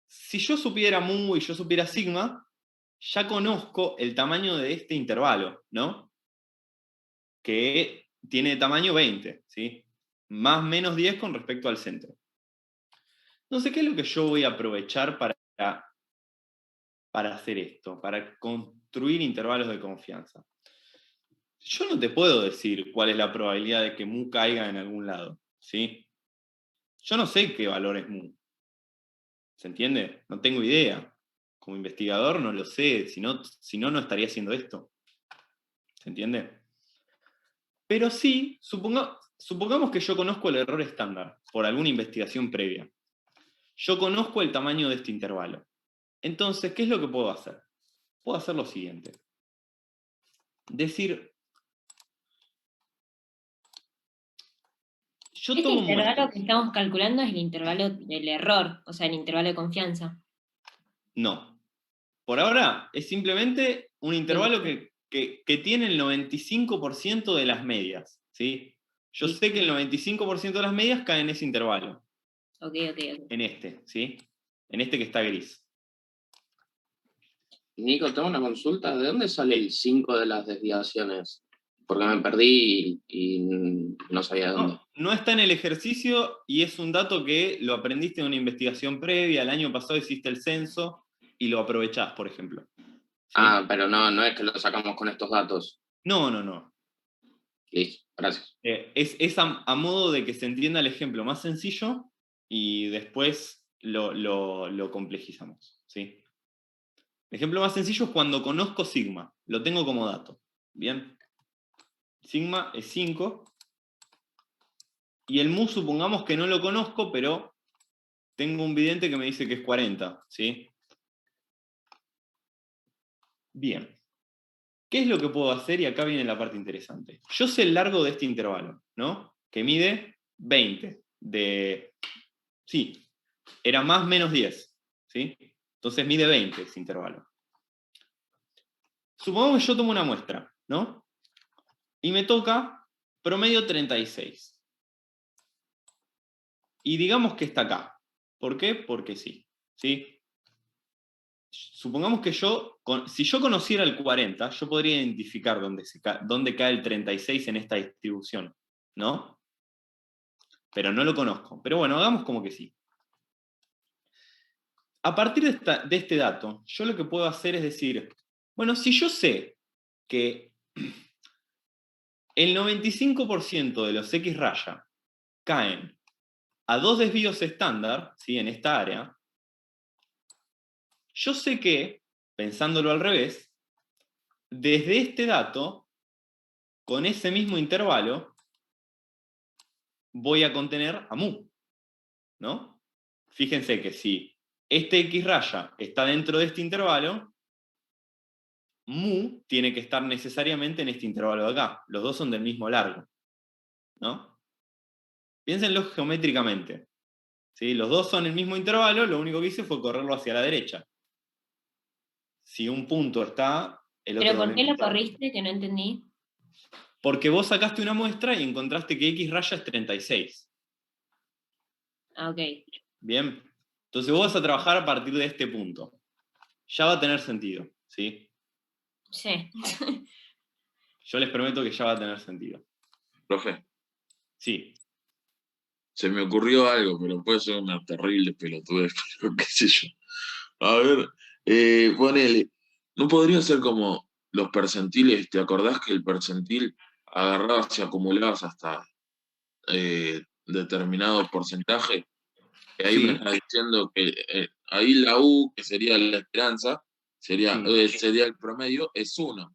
Si yo supiera mu y yo supiera sigma, ya conozco el tamaño de este intervalo, ¿no? Que tiene tamaño 20, ¿sí? Más menos 10 con respecto al centro. Entonces, ¿qué es lo que yo voy a aprovechar para hacer esto? Para construir intervalos de confianza. Yo no te puedo decir cuál es la probabilidad de que mu caiga en algún lado, ¿sí? Yo no sé qué valor es mu. ¿Se entiende? No tengo idea. Como investigador no lo sé, si no, no estaría haciendo esto. ¿Se entiende? Pero sí, supongamos que yo conozco el error estándar por alguna investigación previa. Yo conozco el tamaño de este intervalo. Entonces, ¿qué es lo que puedo hacer? Puedo hacer lo siguiente. Decir, yo Este tomo intervalo muestras. que estamos calculando es el intervalo del error, o sea, el intervalo de confianza. No. Por ahora es simplemente un intervalo que tiene el 95% de las medias. ¿Sí? Yo sé que el 95% de las medias caen en ese intervalo. Ok. En este, ¿sí? En este que está gris. Nico, tengo una consulta. ¿De dónde sale el 5 de las desviaciones? Porque me perdí y no sabía de dónde. No está en el ejercicio y es un dato que lo aprendiste en una investigación previa. El año pasado hiciste el censo y lo aprovechás, por ejemplo. ¿Sí? Ah, pero no es que lo sacamos con estos datos. No. Listo, gracias. Es a modo de que se entienda el ejemplo más sencillo y después lo complejizamos. ¿Sí? El ejemplo más sencillo es cuando conozco sigma. Lo tengo como dato. ¿Bien? Sigma es 5. Y el mu supongamos que no lo conozco, pero tengo un vidente que me dice que es 40. ¿Sí? Bien. ¿qué es lo que puedo hacer? Y acá viene la parte interesante. Yo sé el largo de este intervalo, ¿no? Que mide 20. Sí, era más menos 10, ¿sí? Entonces mide 20 ese intervalo. Supongamos que yo tomo una muestra, ¿no? Y me toca promedio 36. Y digamos que está acá. ¿Por qué? Porque sí, ¿sí? Supongamos que si yo conociera el 40, yo podría identificar dónde cae el 36 en esta distribución, ¿no? Pero no lo conozco. Pero bueno, hagamos como que sí. A partir de este dato, yo lo que puedo hacer es decir, bueno, si yo sé que el 95% de los X raya caen a 2 desvíos estándar, ¿sí? En esta área, yo sé que, pensándolo al revés, desde este dato, con ese mismo intervalo, voy a contener a mu, ¿no? Fíjense que si este X raya está dentro de este intervalo, mu tiene que estar necesariamente en este intervalo de acá. Los dos son del mismo largo, ¿no? Piénsenlo geométricamente. ¿Sí? Los dos son el mismo intervalo, lo único que hice fue correrlo hacia la derecha. Si un punto está, el otro ¿Pero por también qué lo está. corriste? Que no entendí. Porque vos sacaste una muestra y encontraste que X raya es 36. Ah, ok. Bien. Entonces vos vas a trabajar a partir de este punto. Ya va a tener sentido, ¿sí? Sí. Yo les prometo que ya va a tener sentido. Profe, Sí. se me ocurrió algo, pero puede ser una terrible pelotudez, pero qué sé yo. A ver, ponele, ¿no podría ser como los percentiles? ¿Te acordás que el percentil agarrabas y acumulabas hasta determinado porcentaje? Que ahí me Sí. está diciendo que ahí la U, que sería la esperanza, sería el promedio, es 1.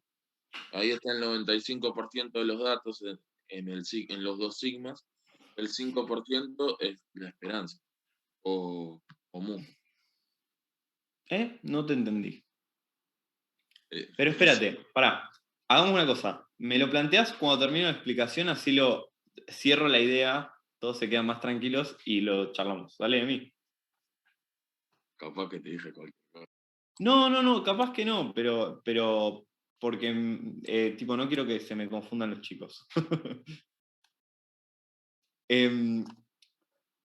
Ahí está el 95% de los datos en los dos sigmas. El 5% es la esperanza, o mu. No te entendí. Eh, Pero espérate, pará. Hagamos una cosa. Me lo planteás cuando termino la explicación, así lo cierro la idea, todos se quedan más tranquilos y lo charlamos. ¿Vale, de mí? Capaz que te dije cualquier cosa. No, capaz que no, pero porque tipo, no quiero que se me confundan los chicos.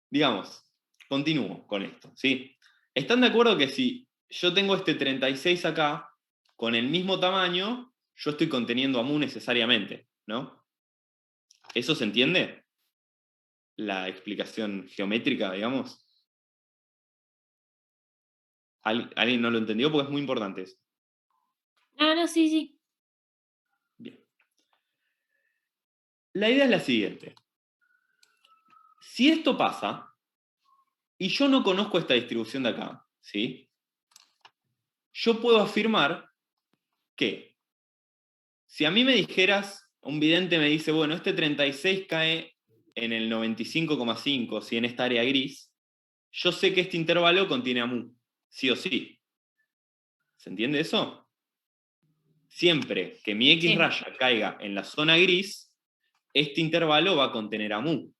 Digamos, continúo con esto, ¿sí? ¿Están de acuerdo que si yo tengo este 36 acá, con el mismo tamaño, yo estoy conteniendo a mu necesariamente, ¿no? ¿Eso se entiende? La explicación geométrica, digamos. ¿Alguien no lo entendió? Porque es muy importante eso. No, sí. Bien. La idea es la siguiente. Si esto pasa, y yo no conozco esta distribución de acá, ¿sí? Yo puedo afirmar que si a mí me dijeras, un vidente me dice, bueno, este 36 cae en el 95,5, si en esta área gris, yo sé que este intervalo contiene a mu, sí o sí. ¿Se entiende eso? Siempre que mi X Sí. raya caiga en la zona gris, este intervalo va a contener a mu.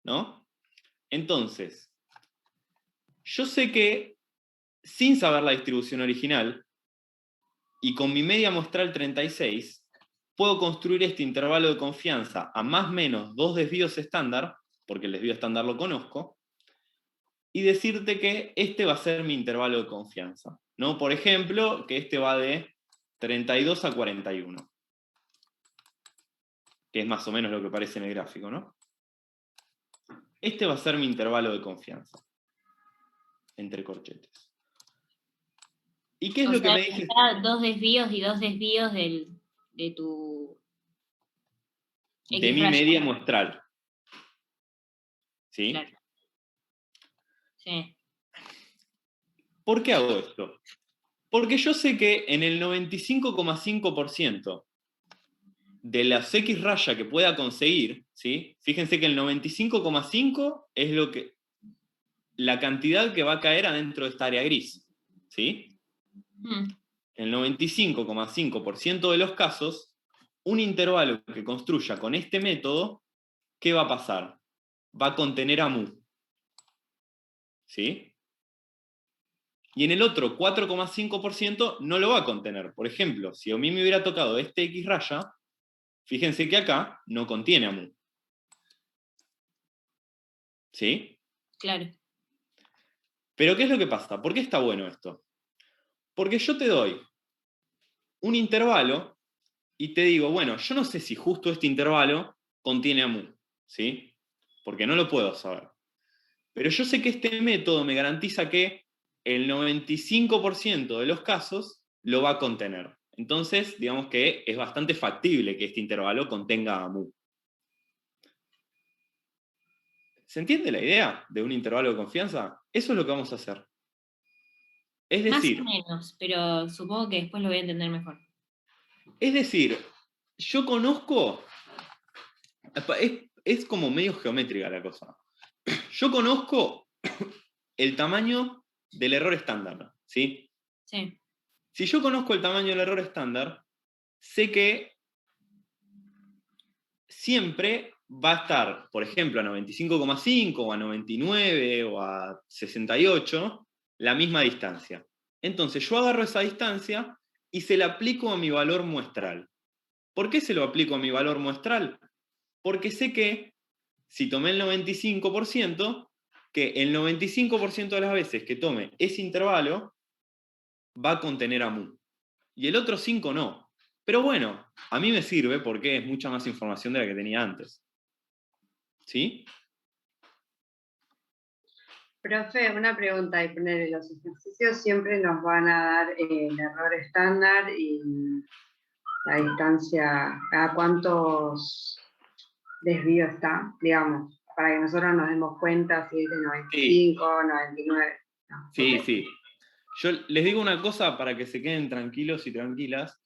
¿No? Entonces, yo sé que, sin saber la distribución original, y con mi media muestral 36, puedo construir este intervalo de confianza a más o menos 2 desvíos estándar, porque el desvío estándar lo conozco, y decirte que este va a ser mi intervalo de confianza, ¿no? Por ejemplo, que este va de 32 a 41, que es más o menos lo que aparece en el gráfico, ¿no? Este va a ser mi intervalo de confianza, entre corchetes. ¿Y qué es lo que me dije? 2 desvíos y 2 desvíos de tu... De X mi raya. media muestral. ¿Sí? Claro. Sí. ¿Por qué hago esto? Porque yo sé que en el 95,5% de las X raya que pueda conseguir, ¿sí? Fíjense que el 95,5 es la cantidad que va a caer adentro de esta área gris, ¿sí? el 95,5% de los casos, un intervalo que construya con este método, ¿qué va a pasar? Va a contener a mu. ¿Sí? Y en el otro 4,5% no lo va a contener. Por ejemplo, si a mí me hubiera tocado este X raya, fíjense que acá no contiene a mu. ¿Sí? Claro. Pero ¿qué es lo que pasa? ¿Por qué está bueno esto? Porque yo te doy un intervalo y te digo, bueno, yo no sé si justo este intervalo contiene a mu, ¿sí? Porque no lo puedo saber. Pero yo sé que este método me garantiza que el 95% de los casos lo va a contener. Entonces, digamos que es bastante factible que este intervalo contenga a mu. ¿Se entiende la idea de un intervalo de confianza? Eso es lo que vamos a hacer. Es Más decir, o menos, pero supongo que después lo voy a entender mejor. yo conozco, es como medio geométrica la cosa. Yo conozco el tamaño del error estándar, ¿sí? Sí. Si yo conozco el tamaño del error estándar, sé que siempre va a estar, por ejemplo, a 95,5 o a 99 o a 68, la misma distancia. Entonces yo agarro esa distancia y se la aplico a mi valor muestral. ¿Por qué se lo aplico a mi valor muestral? Porque sé que si tomé el 95%, que el 95% de las veces que tome ese intervalo va a contener a mu. Y el otro 5 no. Pero bueno, a mí me sirve porque es mucha más información de la que tenía antes. ¿Sí? Profe, una pregunta, y poner los ejercicios siempre nos van a dar el error estándar y la distancia, a cuántos desvíos está, digamos, para que nosotros nos demos cuenta si es de 95, 99. No, Sí, ok. sí. Yo les digo una cosa para que se queden tranquilos y tranquilas.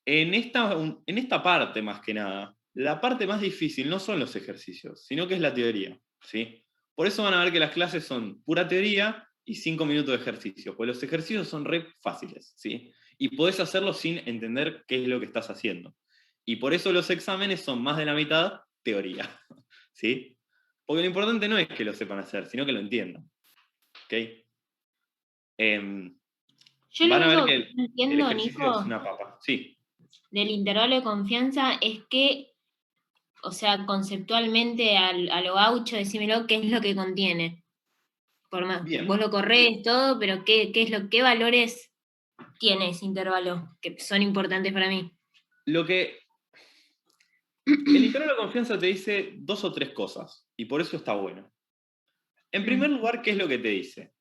En esta parte, más que nada, la parte más difícil no son los ejercicios, sino que es la teoría. ¿Sí? Por eso van a ver que las clases son pura teoría y 5 minutos de ejercicio, pues los ejercicios son re fáciles, ¿sí? Y podés hacerlos sin entender qué es lo que estás haciendo. Y por eso los exámenes son más de la mitad teoría, ¿sí? Porque lo importante no es que lo sepan hacer, sino que lo entiendan. ¿Ok? Yo lo Van a ver único que que no el entiendo, ejercicio es Nico, una papa. Sí. del intervalo de confianza es que, o sea, conceptualmente a lo gaucho, decímelo, ¿qué es lo que contiene? Por más, Bien. vos lo corres todo, pero ¿qué valores tiene ese intervalo que son importantes para mí? El intervalo de confianza te dice 2 o 3 cosas, y por eso está bueno. En primer lugar, ¿qué es lo que te dice?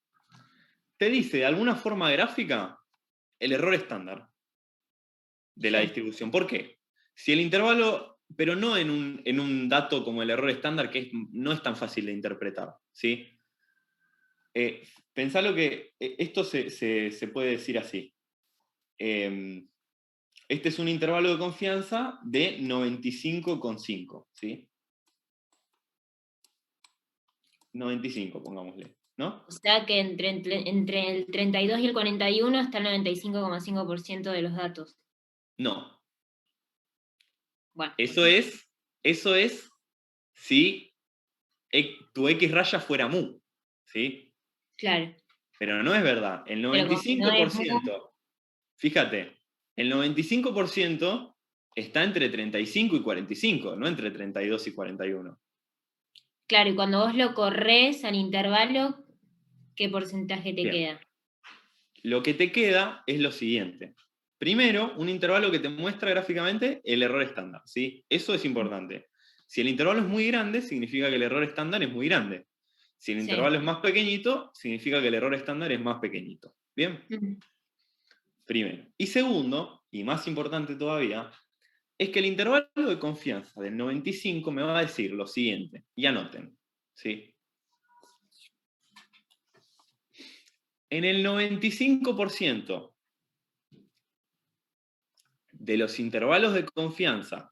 Te dice de alguna forma gráfica el error estándar de la distribución. ¿Por qué? Si el intervalo, pero no en un dato como el error estándar, que no es tan fácil de interpretar, ¿sí? Pensá lo que esto se puede decir así. Este es un intervalo de confianza de 95,5, ¿sí? 95, pongámosle, ¿no? O sea que entre el 32 y el 41 está el 95,5% de los datos. No. Bueno. Eso es si tu X raya fuera mu, ¿sí? Claro. Pero no es verdad. El Pero como no es mu, 95%, fíjate, el 95% está entre 35 y 45, no entre 32 y 41. claro, y cuando vos lo corres al intervalo, ¿qué porcentaje te Bien. queda? Lo que te queda es lo siguiente. Primero, un intervalo que te muestra gráficamente el error estándar, ¿sí? Eso es importante. Si el intervalo es muy grande, significa que el error estándar es muy grande. Si el intervalo es más pequeñito, significa que el error estándar es más pequeñito. ¿Bien? Primero. Y segundo, y más importante todavía, es que el intervalo de confianza del 95 me va a decir lo siguiente, y anoten, ¿sí? En el 95% de los intervalos de confianza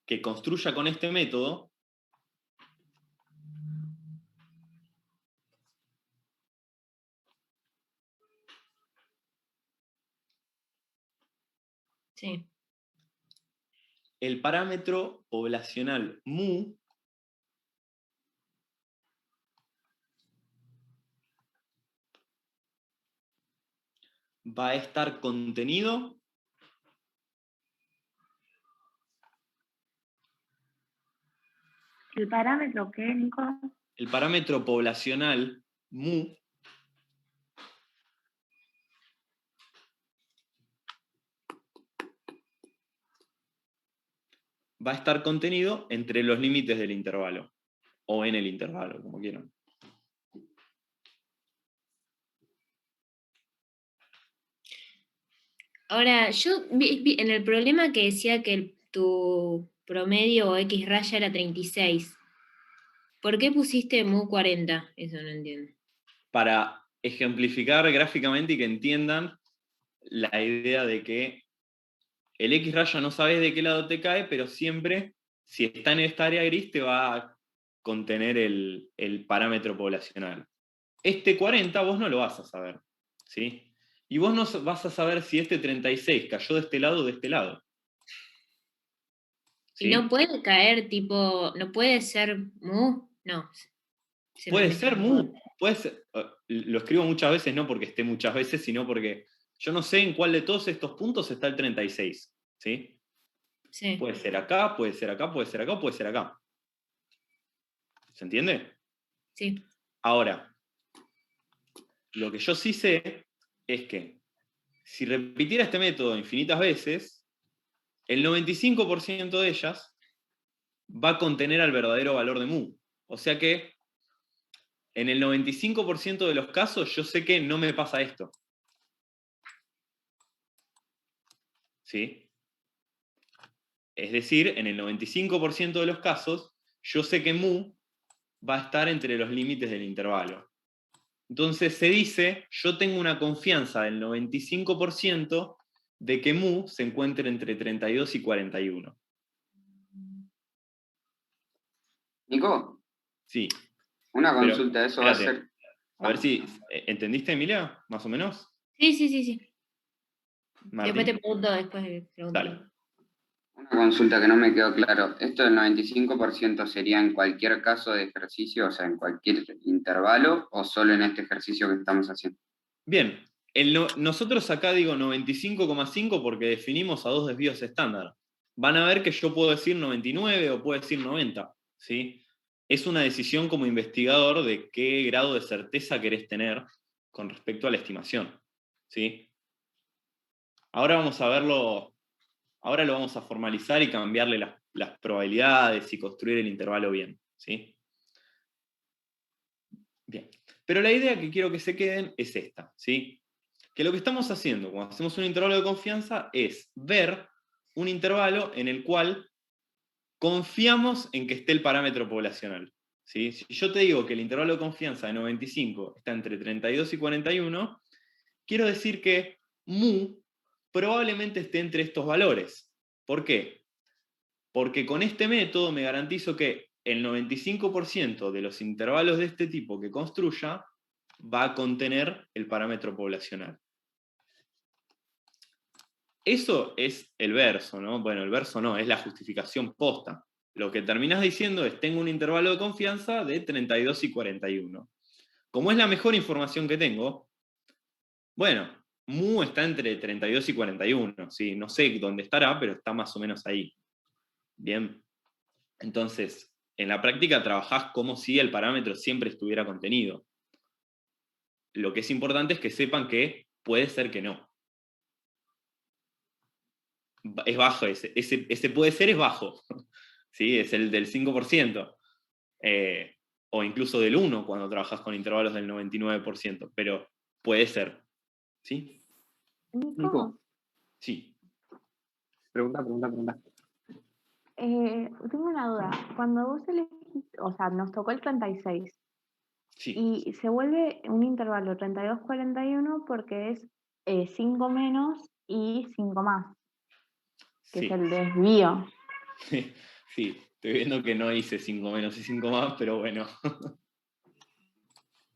que construya con este método, Sí. El parámetro poblacional mu va a estar contenido ¿El parámetro qué, Nico? el parámetro poblacional mu va a estar contenido entre los límites del intervalo, o en el intervalo, como quieran. Ahora, yo vi en el problema que decía que tu promedio o X raya era 36. ¿Por qué pusiste mu 40? Eso no entiendo. Para ejemplificar gráficamente y que entiendan la idea de que el X raya no sabes de qué lado te cae, pero siempre, si está en esta área gris, te va a contener el parámetro poblacional. Este 40 vos no lo vas a saber, ¿sí? Y vos no vas a saber si este 36 cayó de este lado o de este lado. ¿Sí? Y no puede caer tipo, no puede ser mu, no. Puede ser mu, puede ser, lo escribo muchas veces, no porque esté muchas veces, sino porque yo no sé en cuál de todos estos puntos está el 36, ¿sí? Sí. Puede ser acá, puede ser acá, puede ser acá, puede ser acá. ¿Se entiende? Sí. Ahora, lo que yo sí sé es que si repitiera este método infinitas veces, el 95% de ellas va a contener al verdadero valor de mu. O sea que en el 95% de los casos yo sé que no me pasa esto. ¿Sí? Es decir, en el 95% de los casos, yo sé que mu va a estar entre los límites del intervalo. Entonces se dice, yo tengo una confianza del 95% de que mu se encuentre entre 32 y 41. Nico, Sí. una Pero, consulta, eso va a espérate, ser... a ver si, ¿entendiste, Emilia? Más o menos. Sí. Martín. Después te pregunto, después de preguntar. Dale. Una consulta que no me quedó claro. ¿Esto del 95% sería en cualquier caso de ejercicio, o sea, en cualquier intervalo, o solo en este ejercicio que estamos haciendo? Bien, nosotros acá digo 95,5 porque definimos a dos desvíos estándar. Van a ver que yo puedo decir 99 o puedo decir 90, ¿sí? Es una decisión como investigador de qué grado de certeza querés tener con respecto a la estimación, ¿sí? Ahora vamos a verlo, ahora lo vamos a formalizar y cambiarle las probabilidades y construir el intervalo bien, ¿sí? Bien, pero la idea que quiero que se queden es esta, ¿sí? Que lo que estamos haciendo cuando hacemos un intervalo de confianza es ver un intervalo en el cual confiamos en que esté el parámetro poblacional, ¿sí? Si yo te digo que el intervalo de confianza de 95 está entre 32 y 41, quiero decir que mu probablemente esté entre estos valores. ¿Por qué? Porque con este método me garantizo que el 95% de los intervalos de este tipo que construya va a contener el parámetro poblacional. Eso es el verso, ¿no? Bueno, el verso no, es la justificación posta. Lo que terminás diciendo es, tengo un intervalo de confianza de 32 y 41. Como es la mejor información que tengo, bueno, mu está entre 32 y 41, ¿sí? No sé dónde estará, pero está más o menos ahí. Bien. Entonces, en la práctica trabajás como si el parámetro siempre estuviera contenido. Lo que es importante es que sepan que puede ser que no. Es bajo ese puede ser es bajo. ¿Sí? Es el del 5%. O incluso del 1 cuando trabajas con intervalos del 99%. Pero puede ser. ¿Sí? Nico, Sí. pregunta. Tengo una duda. Cuando vos elegiste, o sea, nos tocó el 36 Sí. y se vuelve un intervalo 32-41 porque es 5 menos y 5 más, que es Sí. el desvío. Sí. Estoy viendo que no hice 5 menos y 5 más, pero bueno.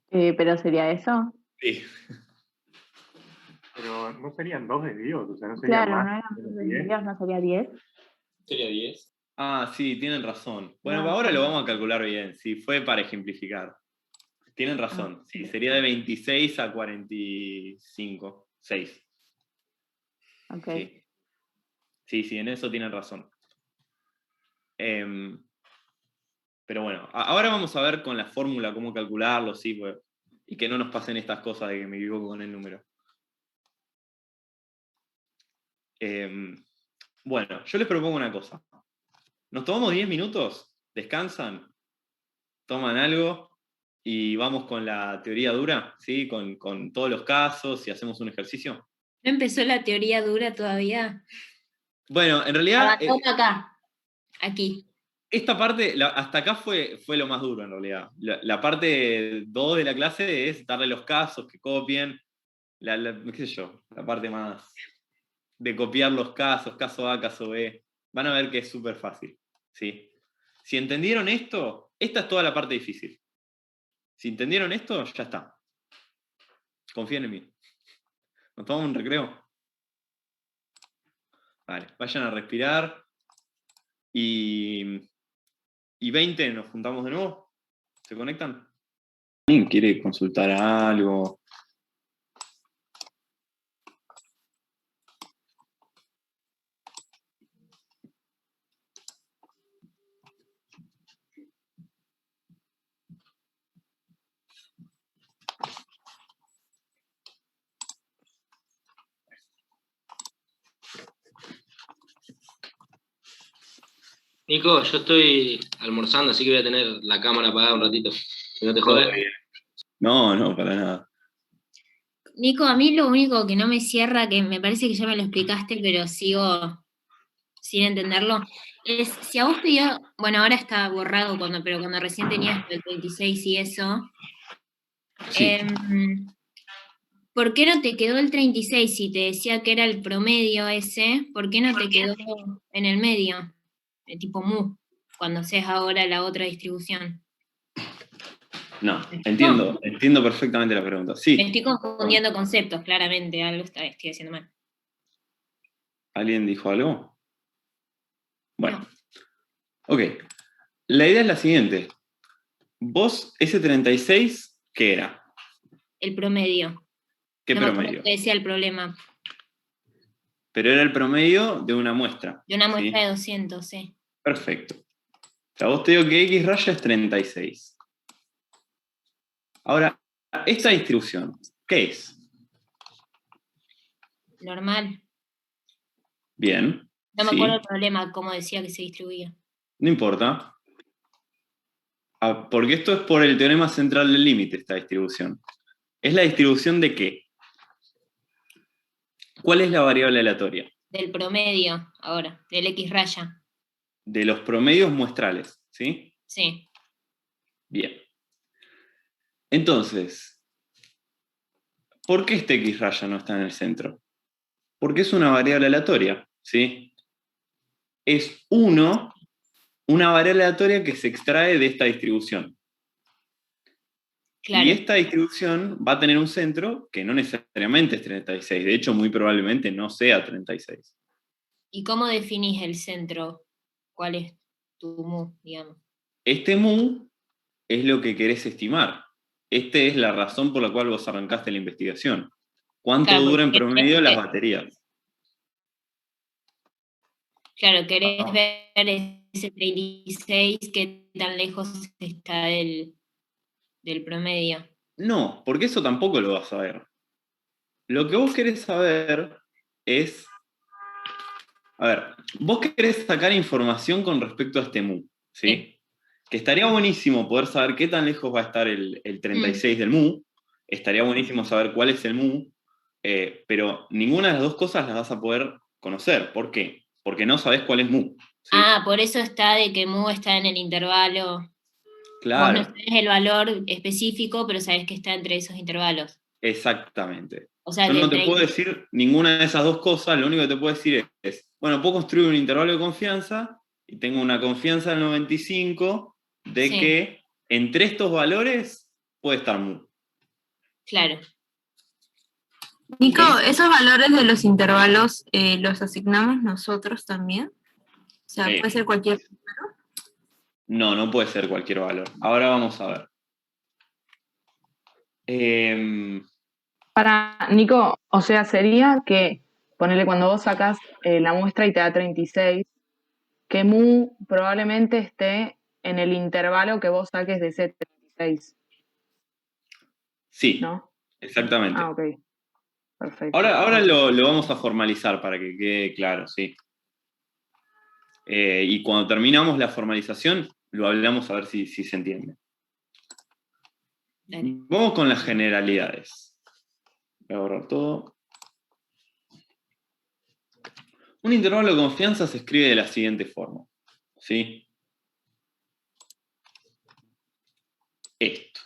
Pero sería eso. Sí. Pero no serían 2 desvíos, o sea, no sería Claro, no más. eran de los 10. desvíos, no sería 10. Sería 10. Ah, sí, tienen razón. Bueno, No, ahora sí. lo vamos a calcular bien. Sí, fue para ejemplificar. Tienen razón. Sí, sería de 26 a 45. 6. Ok. Sí, en eso tienen razón. Pero bueno, ahora vamos a ver con la fórmula cómo calcularlo, sí, pues, y que no nos pasen estas cosas de que me equivoco con el número. Bueno, yo les propongo una cosa. Nos tomamos 10 minutos, descansan, toman algo y vamos con la teoría dura, ¿sí? Con todos los casos y hacemos un ejercicio. ¿No empezó la teoría dura todavía? Bueno, en realidad, Toma acá, aquí. esta parte, hasta acá fue lo más duro en realidad. La parte 2 de la clase es darle los casos, que copien, qué sé yo, la parte más de copiar los casos, caso A, caso B. Van a ver que es súper fácil, ¿sí? Si entendieron esto, esta es toda la parte difícil. Si entendieron esto, ya está. Confíen en mí. ¿Nos tomamos un recreo? Vale, vayan a respirar. Y 20 nos juntamos de nuevo. ¿Se conectan? ¿Alguien quiere consultar algo? Nico, yo estoy almorzando, así que voy a tener la cámara apagada un ratito. Si no te Todo jode. bien. No, para nada. Nico, a mí lo único que no me cierra, que me parece que ya me lo explicaste, pero sigo sin entenderlo, es si a vos te dio, bueno, ahora está borrado, pero cuando recién tenías el 26 y eso, Sí. ¿por qué no te quedó el 36 si te decía que era el promedio ese? ¿Por qué no te quedó en el medio? Tipo mu, cuando haces ahora la otra distribución. No, entiendo perfectamente la pregunta. Sí. Me estoy confundiendo conceptos, claramente, algo estoy haciendo mal. ¿Alguien dijo algo? Bueno. No. Ok. La idea es la siguiente. Vos, ese 36, ¿qué era? El promedio. ¿Qué promedio? No decía el problema. Pero era el promedio de una muestra. De una muestra de 200, sí. Perfecto. O sea, vos te digo que X raya es 36. Ahora, esta distribución, ¿qué es? Normal. Bien. No me acuerdo el problema, cómo decía que se distribuía. No importa. Porque esto es por el teorema central del límite, esta distribución. ¿Es la distribución de qué? ¿Cuál es la variable aleatoria? Del promedio, ahora, del X raya. De los promedios muestrales, ¿sí? Sí. Bien. Entonces, ¿por qué este X raya no está en el centro? Porque es una variable aleatoria, ¿sí? Es una variable aleatoria que se extrae de esta distribución. Claro. Y esta distribución va a tener un centro que no necesariamente es 36, de hecho muy probablemente no sea 36. ¿Y cómo definís el centro? ¿Cuál es tu mu, digamos? Este mu es lo que querés estimar. Esta es la razón por la cual vos arrancaste la investigación. ¿Cuánto dura en promedio las baterías? Claro, querés ver ese 36, qué tan lejos está del promedio. No, porque eso tampoco lo vas a ver. Lo que vos querés saber es... A ver, vos querés sacar información con respecto a este mu, ¿sí? Que estaría buenísimo poder saber qué tan lejos va a estar el 36 del mu. Estaría buenísimo saber cuál es el mu, pero ninguna de las dos cosas las vas a poder conocer. ¿Por qué? Porque no sabés cuál es mu. ¿Sí? Por eso está de que mu está en el intervalo. Claro. Vos no sabés el valor específico, pero sabés que está entre esos intervalos. Exactamente. O sea, yo no te puedo decir ninguna de esas dos cosas, lo único que te puedo decir es, bueno, puedo construir un intervalo de confianza y tengo una confianza del 95 de que entre estos valores puede estar mu. Claro. Nico, ¿esos valores de los intervalos los asignamos nosotros también? O sea, puede ser cualquier número. No, no puede ser cualquier valor. Ahora vamos a ver. Para Nico, o sea, sería que, ponele cuando vos sacás la muestra y te da 36, que mu probablemente esté en el intervalo que vos saques de ese 36. Sí, ¿no? Exactamente. Ah, ok. Perfecto. Ahora lo vamos a formalizar para que quede claro, sí. Y cuando terminamos la formalización, lo hablamos a ver si se entiende. Dale. Vamos con las generalidades. Voy a borrar todo. Un intervalo de confianza se escribe de la siguiente forma. ¿Sí? Esto.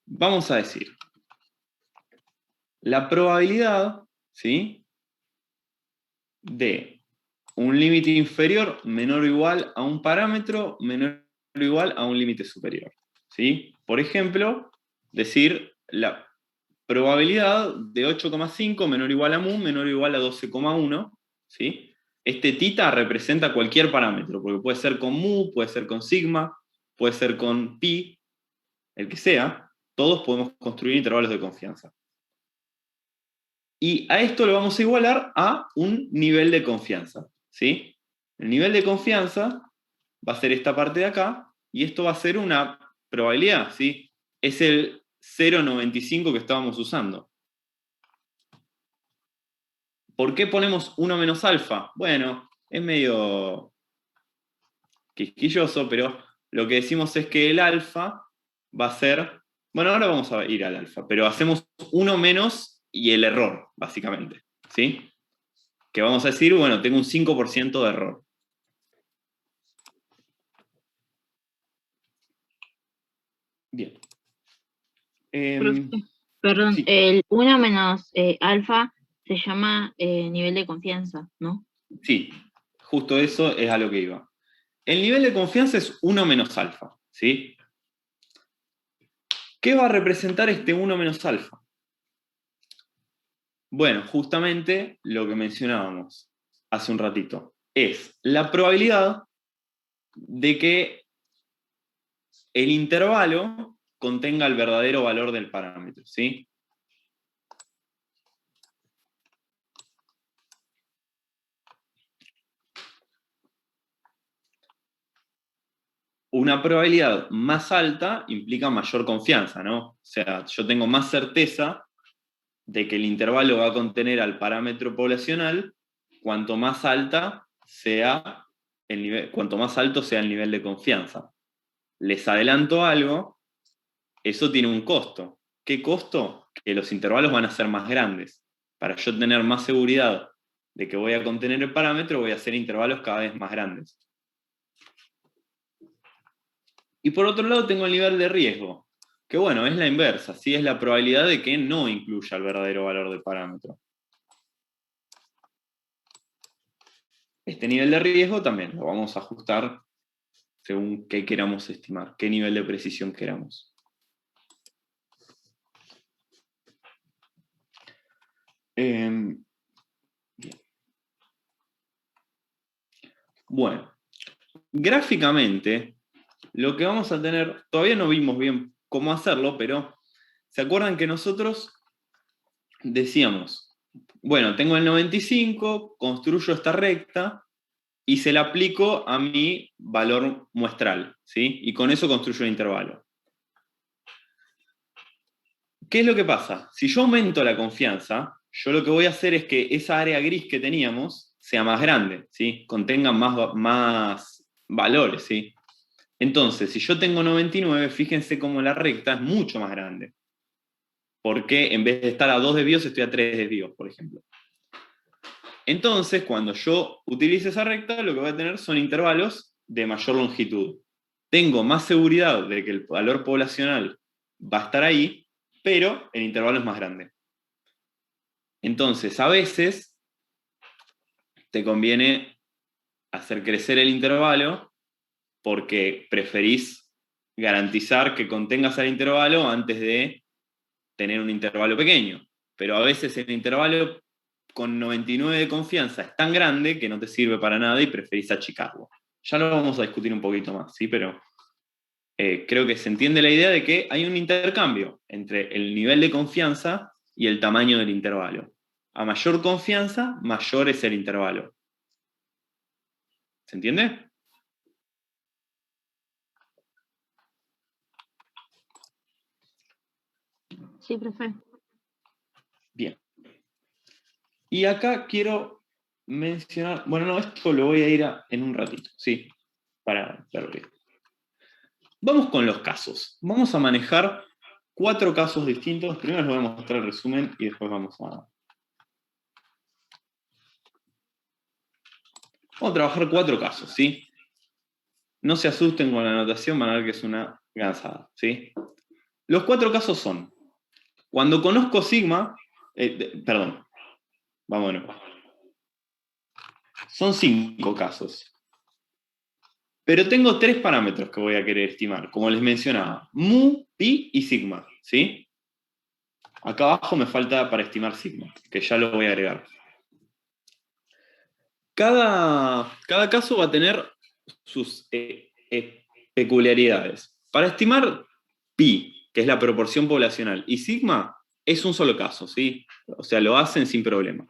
Vamos a decir, la probabilidad, ¿sí?, de un límite inferior menor o igual a un parámetro menor o igual a un límite superior. ¿Sí? Por ejemplo, decir la probabilidad de 8,5 menor o igual a mu menor o igual a 12,1. ¿Sí? Este tita representa cualquier parámetro, porque puede ser con mu, puede ser con sigma, puede ser con pi, el que sea. Todos podemos construir intervalos de confianza. Y a esto lo vamos a igualar a un nivel de confianza. ¿Sí? El nivel de confianza va a ser esta parte de acá, y esto va a ser una probabilidad. ¿Sí? Es el 0,95 que estábamos usando. ¿Por qué ponemos 1 menos alfa? Bueno, es medio quisquilloso, pero lo que decimos es que el alfa va a ser... Bueno, ahora vamos a ir al alfa, pero hacemos 1 menos y el error, básicamente. ¿Sí? Que vamos a decir, bueno, tengo un 5% de error. Bien. Perdón, Sí. el 1 menos alfa se llama nivel de confianza, ¿no? Sí, justo eso es a lo que iba. El nivel de confianza es 1 menos alfa. ¿Sí? ¿Qué va a representar este 1 menos alfa? Bueno, justamente lo que mencionábamos hace un ratito. Es la probabilidad de que el intervalo contenga el verdadero valor del parámetro. ¿Sí? Una probabilidad más alta implica mayor confianza, ¿no? O sea, yo tengo más certeza de que el intervalo va a contener al parámetro poblacional cuanto más alta sea el nivel, cuanto más alto sea el nivel de confianza. Les adelanto algo, eso tiene un costo. ¿Qué costo? Que los intervalos van a ser más grandes. Para yo tener más seguridad de que voy a contener el parámetro, voy a hacer intervalos cada vez más grandes. Y por otro lado tengo el nivel de riesgo, que bueno, es la inversa, ¿sí? Es la probabilidad de que no incluya el verdadero valor del parámetro. Este nivel de riesgo también lo vamos a ajustar según qué queramos estimar, qué nivel de precisión queramos. Bien. Bueno, gráficamente, lo que vamos a tener, todavía no vimos bien cómo hacerlo, pero ¿se acuerdan que nosotros decíamos, bueno, tengo el 95, construyo esta recta y se la aplico a mi valor muestral, ¿sí? Y con eso construyo el intervalo. ¿Qué es lo que pasa? Si yo aumento la confianza, yo lo que voy a hacer es que esa área gris que teníamos sea más grande, ¿sí? Contenga más valores, ¿sí? Entonces, si yo tengo 99, fíjense cómo la recta es mucho más grande. Porque en vez de estar a 2 desvíos, estoy a 3 desvíos, por ejemplo. Entonces, cuando yo utilice esa recta, lo que voy a tener son intervalos de mayor longitud. Tengo más seguridad de que el valor poblacional va a estar ahí, pero el intervalo es más grande. Entonces, a veces te conviene hacer crecer el intervalo porque preferís garantizar que contengas al intervalo antes de tener un intervalo pequeño. pero a veces el intervalo con 99 de confianza es tan grande que no te sirve para nada y preferís achicarlo. Ya lo vamos a discutir un poquito más, ¿sí? Pero creo que se entiende la idea de que hay un intercambio entre el nivel de confianza y el tamaño del intervalo. A mayor confianza, mayor es el intervalo. ¿Se entiende? Sí, profe. Bien. Y acá quiero mencionar, bueno, no, esto lo voy a ir en un ratito, sí, para verlo bien. Vamos con los casos. Vamos a manejar 4 casos distintos. Primero les voy a mostrar el resumen y después vamos a trabajar 4 casos, ¿sí? No se asusten con la anotación, van a ver que es una gansada, ¿sí? Los 4 casos son, cuando conozco sigma, perdón, vámonos. Son 5 casos. Pero tengo 3 parámetros que voy a querer estimar, como les mencionaba, mu, pi y sigma, ¿sí? Acá abajo me falta para estimar sigma, que ya lo voy a agregar. Cada caso va a tener sus peculiaridades. Para estimar pi, que es la proporción poblacional, y sigma, es un solo caso, ¿sí? O sea, lo hacen sin problema.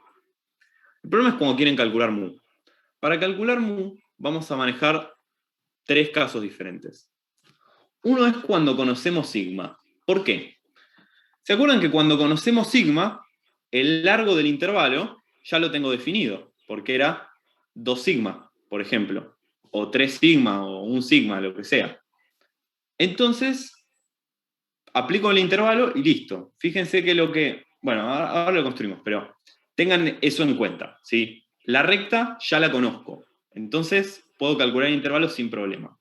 El problema es cuando quieren calcular mu. Para calcular mu, vamos a manejar 3 casos diferentes. Uno es cuando conocemos sigma. ¿Por qué? ¿Se acuerdan que cuando conocemos sigma, el largo del intervalo ya lo tengo definido? Porque era 2 sigma, por ejemplo, o 3 sigma, o 1 sigma, lo que sea. Entonces, aplico el intervalo y listo. Fíjense que lo que... Bueno, ahora lo construimos, pero tengan eso en cuenta, ¿sí? La recta ya la conozco. Entonces, puedo calcular el intervalo sin problema.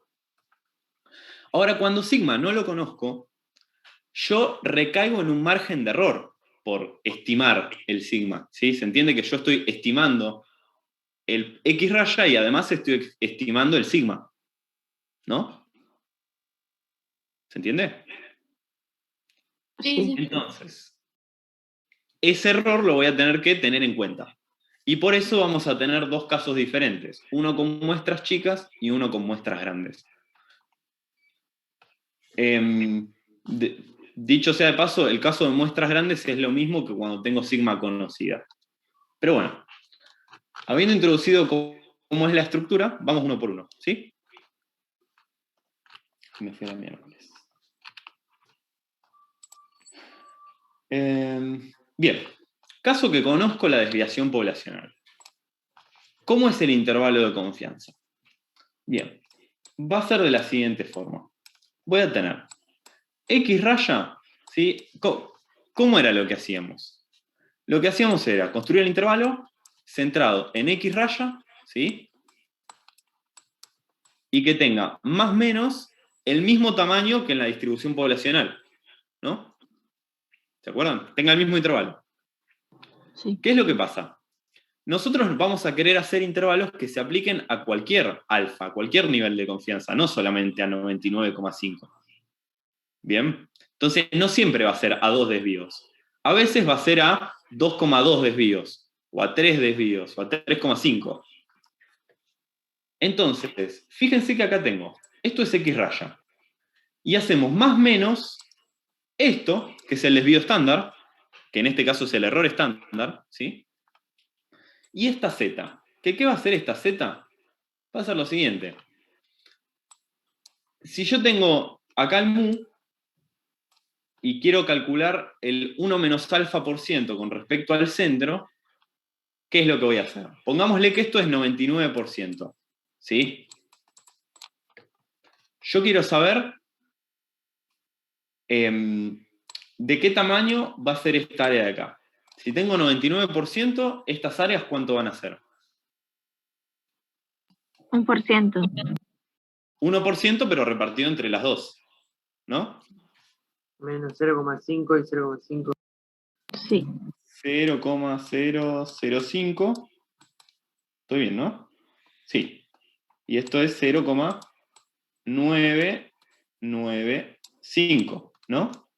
Ahora, cuando sigma no lo conozco, yo recaigo en un margen de error por estimar el sigma, ¿sí? Se entiende que yo estoy estimando el X raya y además estoy estimando el sigma, ¿no? ¿Se entiende? Sí. Entonces, ese error lo voy a tener que tener en cuenta. Y por eso vamos a tener 2 casos diferentes, uno con muestras chicas y uno con muestras grandes. Dicho sea de paso, el caso de muestras grandes es lo mismo que cuando tengo sigma conocida. Pero bueno, habiendo introducido cómo es la estructura, vamos uno por uno, ¿sí? Me fui a la miércoles. Bien, caso que conozco la desviación poblacional. ¿Cómo es el intervalo de confianza? Bien, va a ser de la siguiente forma. Voy a tener X raya, ¿sí? ¿Cómo era lo que hacíamos? Lo que hacíamos era construir el intervalo centrado en X raya, ¿sí? Y que tenga más o menos el mismo tamaño que en la distribución poblacional, ¿no? ¿Se acuerdan? Tenga el mismo intervalo. Sí. ¿Qué es lo que pasa? Nosotros vamos a querer hacer intervalos que se apliquen a cualquier alfa, a cualquier nivel de confianza, no solamente a 99,5. ¿Bien? Entonces, no siempre va a ser a 2 desvíos. A veces va a ser a 2,2 desvíos, o a 3 desvíos, o a 3,5. Entonces, fíjense que acá tengo, esto es X raya. Y hacemos más o menos esto, que es el desvío estándar, que en este caso es el error estándar, ¿sí? Y esta Z. ¿Qué va a hacer esta Z? Va a ser lo siguiente. Si yo tengo acá el mu, y quiero calcular el 1 menos alfa por ciento con respecto al centro, ¿qué es lo que voy a hacer? Pongámosle que esto es 99%, ¿sí? Yo quiero saber de qué tamaño va a ser esta área de acá. Si tengo 99%, ¿estas áreas cuánto van a ser? 1%. 1%, pero repartido entre las dos, ¿no? Menos 0,5 y 0,5. Sí. 0,005. Estoy bien, ¿no? Sí. Y esto es 0,995, ¿no?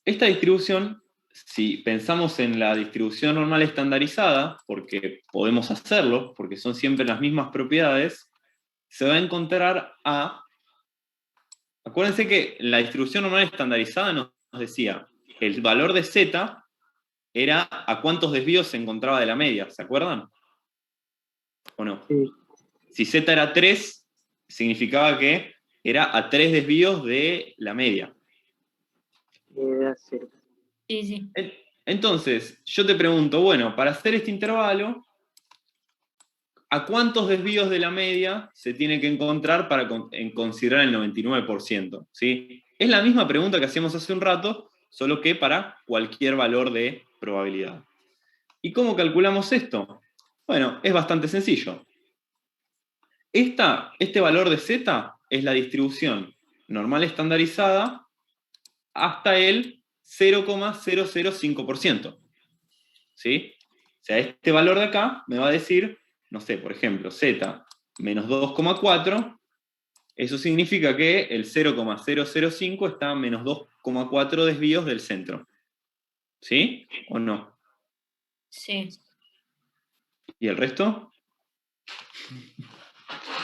Esta distribución, si pensamos en la distribución normal estandarizada, porque podemos hacerlo, porque son siempre las mismas propiedades, se va a encontrar a... Acuérdense que la distribución normal estandarizada nos decía que el valor de z era a cuántos desvíos se encontraba de la media, ¿se acuerdan? ¿O no? Sí. Si z era 3, significaba que era a 3 desvíos de la media. Sí, sí. Entonces, yo te pregunto, bueno, para hacer este intervalo, ¿a cuántos desvíos de la media se tiene que encontrar para considerar el 99%? ¿Sí? Es la misma pregunta que hacíamos hace un rato, solo que para cualquier valor de probabilidad. ¿Y cómo calculamos esto? Bueno, es bastante sencillo. Este valor de z es la distribución normal estandarizada hasta el 0,005%. ¿Sí? O sea, este valor de acá me va a decir, no sé, por ejemplo, z menos 2,4, eso significa que el 0,005 está a menos 2,4 desvíos del centro. ¿Sí? ¿O no? Sí. ¿Y el resto?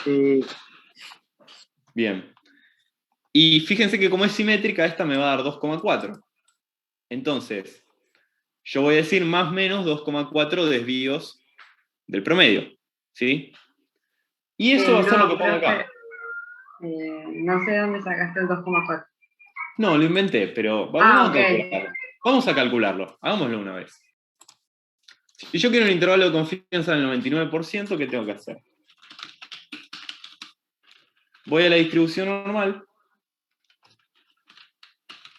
Sí. Bien. Y fíjense que como es simétrica, esta me va a dar 2,4. Entonces, yo voy a decir más o menos 2,4 desvíos del promedio. ¿Sí? Y eso va a ser lo que pongo acá. No sé dónde sacaste el 2,4. No, lo inventé, pero vamos a calcularlo. Vamos a calcularlo. Hagámoslo una vez. Si yo quiero un intervalo de confianza del 99%, ¿qué tengo que hacer? Voy a la distribución normal.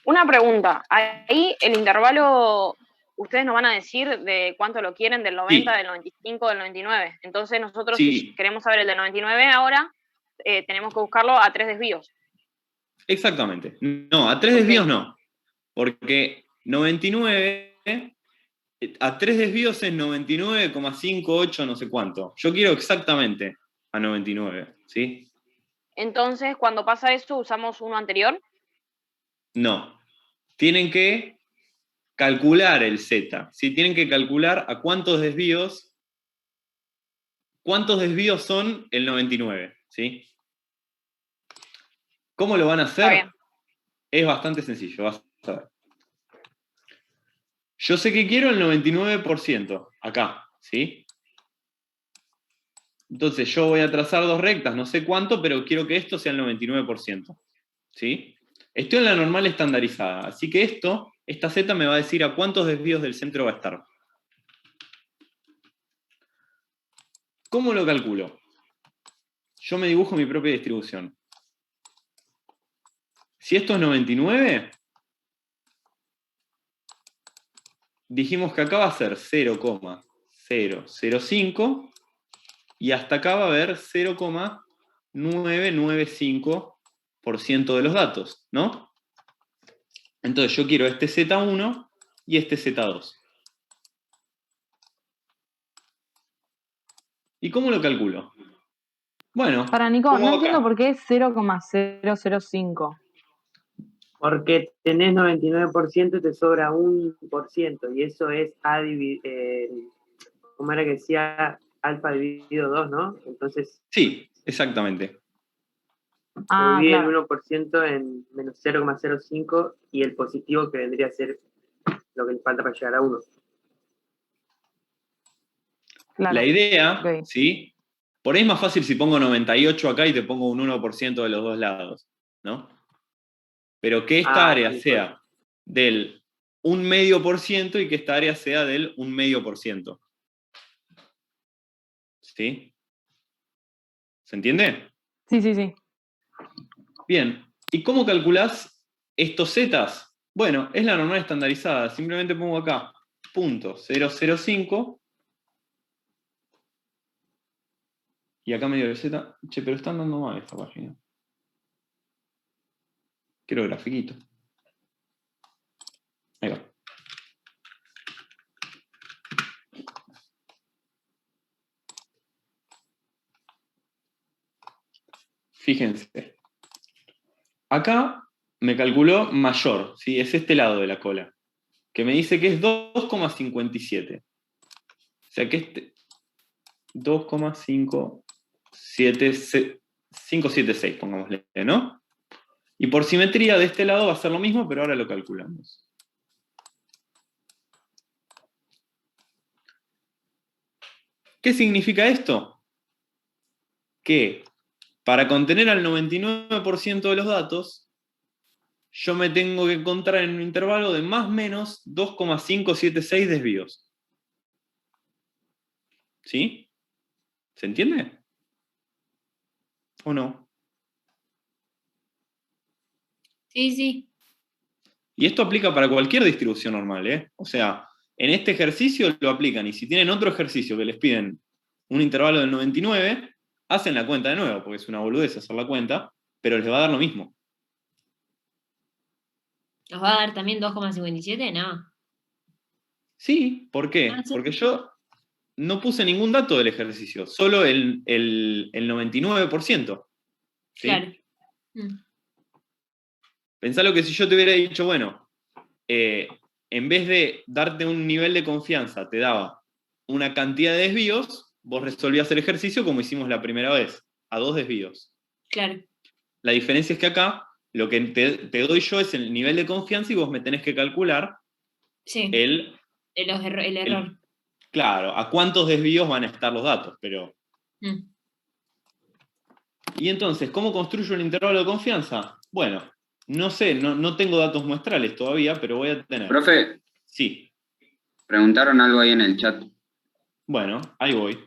Una pregunta. Ahí el intervalo, ustedes nos van a decir de cuánto lo quieren, del 90, del 95, del 99. Entonces nosotros si queremos saber el del 99 ahora, tenemos que buscarlo a 3 desvíos. Exactamente. No, a 3 desvíos no. Porque 99, a 3 desvíos es 99,58 no sé cuánto. Yo quiero exactamente a 99, ¿sí? Entonces, cuando pasa eso, ¿usamos uno anterior? No. Tienen que calcular el z. ¿Sí? Tienen que calcular a cuántos desvíos son el 99, ¿sí? ¿Cómo lo van a hacer? Es bastante sencillo, vas a ver. Yo sé que quiero el 99% acá, ¿sí? Entonces yo voy a trazar dos rectas, no sé cuánto, pero quiero que esto sea el 99%, ¿sí? Estoy en la normal estandarizada, así que esta z me va a decir a cuántos desvíos del centro va a estar. ¿Cómo lo calculo? Yo me dibujo mi propia distribución. Si esto es 99, dijimos que acá va a ser 0,005 y hasta acá va a haber 0,995% de los datos, ¿no? Entonces yo quiero este Z1 y este Z2. ¿Y cómo lo calculo? Bueno, para Nico, no entiendo por qué es 0,005. Porque tenés 99% y te sobra 1%, y eso es A ¿cómo era que decía? Alfa dividido 2, ¿no? Entonces... Sí, exactamente. Se divide el 1% en menos 0,05 y el positivo que vendría a ser lo que le falta para llegar a 1. La idea, ¿sí? Por ahí es más fácil si pongo 98 acá y te pongo un 1% de los dos lados, ¿no? Pero que esta área sea del 0,5% y que esta área sea del 0,5%. ¿Sí? ¿Se entiende? Sí, sí, sí. Bien. ¿Y cómo calculás estos zetas? Bueno, es la normal estandarizada. Simplemente pongo acá .005 y acá medio de z. Che, pero están dando mal esta página. Quiero grafiquito. Ahí va. Fíjense. Acá me calculó mayor, ¿sí? Es este lado de la cola, que me dice que es 2,57. O sea que este 2,576, pongámosle, ¿no? Y por simetría de este lado va a ser lo mismo, pero ahora lo calculamos. ¿Qué significa esto? Que para contener al 99% de los datos, yo me tengo que encontrar en un intervalo de más o menos 2,576 desvíos. ¿Sí? ¿Se entiende? ¿O no? Sí, sí. Y esto aplica para cualquier distribución normal, ¿eh? O sea, en este ejercicio lo aplican, y si tienen otro ejercicio que les piden un intervalo del 99, hacen la cuenta de nuevo, porque es una boludez hacer la cuenta, pero les va a dar lo mismo. ¿Nos va a dar también 2,57? No. Sí, ¿por qué? Ah, sí. Porque yo no puse ningún dato del ejercicio, solo el 99%. ¿Sí? Claro. Pensalo que si yo te hubiera dicho, bueno, en vez de darte un nivel de confianza, te daba una cantidad de desvíos, vos resolvías el ejercicio como hicimos la primera vez, a 2 desvíos. Claro. La diferencia es que acá lo que te doy yo es el nivel de confianza y vos me tenés que calcular Sí. el error. Claro, a cuántos desvíos van a estar los datos, pero... Y entonces, ¿cómo construyo el intervalo de confianza? Bueno, no sé, no tengo datos muestrales todavía, pero voy a tener... Profe. Sí. Preguntaron algo ahí en el chat. Bueno, ahí voy.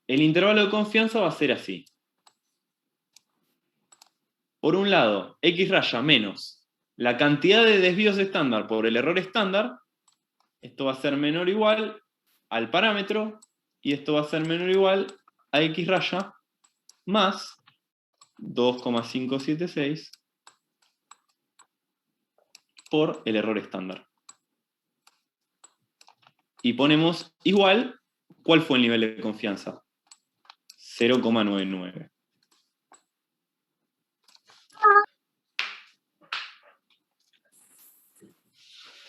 El intervalo de confianza va a ser así. Por un lado, x raya menos la cantidad de desvíos estándar por el error estándar, esto va a ser menor o igual al parámetro, y esto va a ser menor o igual a x raya más 2,576 por el error estándar. Y ponemos igual, ¿cuál fue el nivel de confianza? 0,99.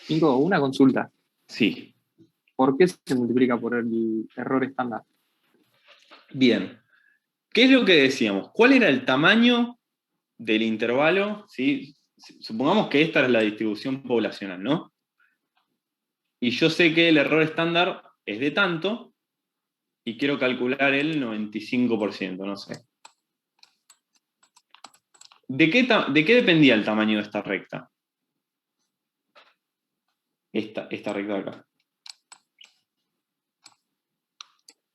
Nico, una consulta. Sí. ¿Por qué se multiplica por el error estándar? Bien. ¿Qué es lo que decíamos? ¿Cuál era el tamaño del intervalo? ¿Sí? Supongamos que esta es la distribución poblacional, ¿no? Y yo sé que el error estándar es de tanto, y quiero calcular el 95%, no sé. ¿De qué dependía el tamaño de esta recta? Esta recta de acá.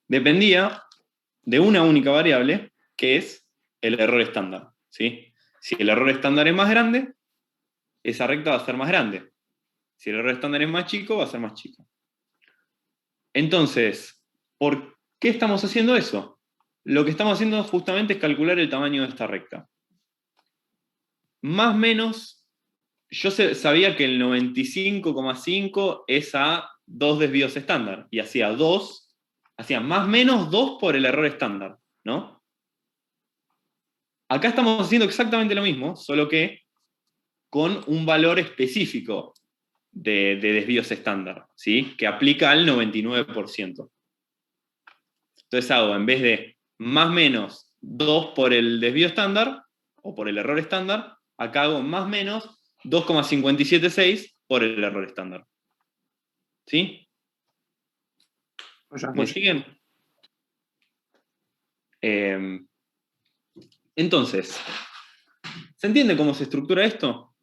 Dependía de una única variable, que es el error estándar, ¿sí? Si el error estándar es más grande, esa recta va a ser más grande. Si el error estándar es más chico, va a ser más chico. Entonces, ¿por qué estamos haciendo eso? Lo que estamos haciendo justamente es calcular el tamaño de esta recta. Más o menos, yo sabía que el 95,5 es a 2 desvíos estándar, y hacía más o menos 2 por el error estándar, ¿no? Acá estamos haciendo exactamente lo mismo, solo que con un valor específico de desvíos estándar, ¿sí? Que aplica al 99%. Entonces hago, en vez de más o menos 2 por el desvío estándar, o por el error estándar, acá hago más o menos 2,576 por el error estándar. ¿Sí? ¿Me siguen? Entonces, ¿se entiende cómo se estructura esto?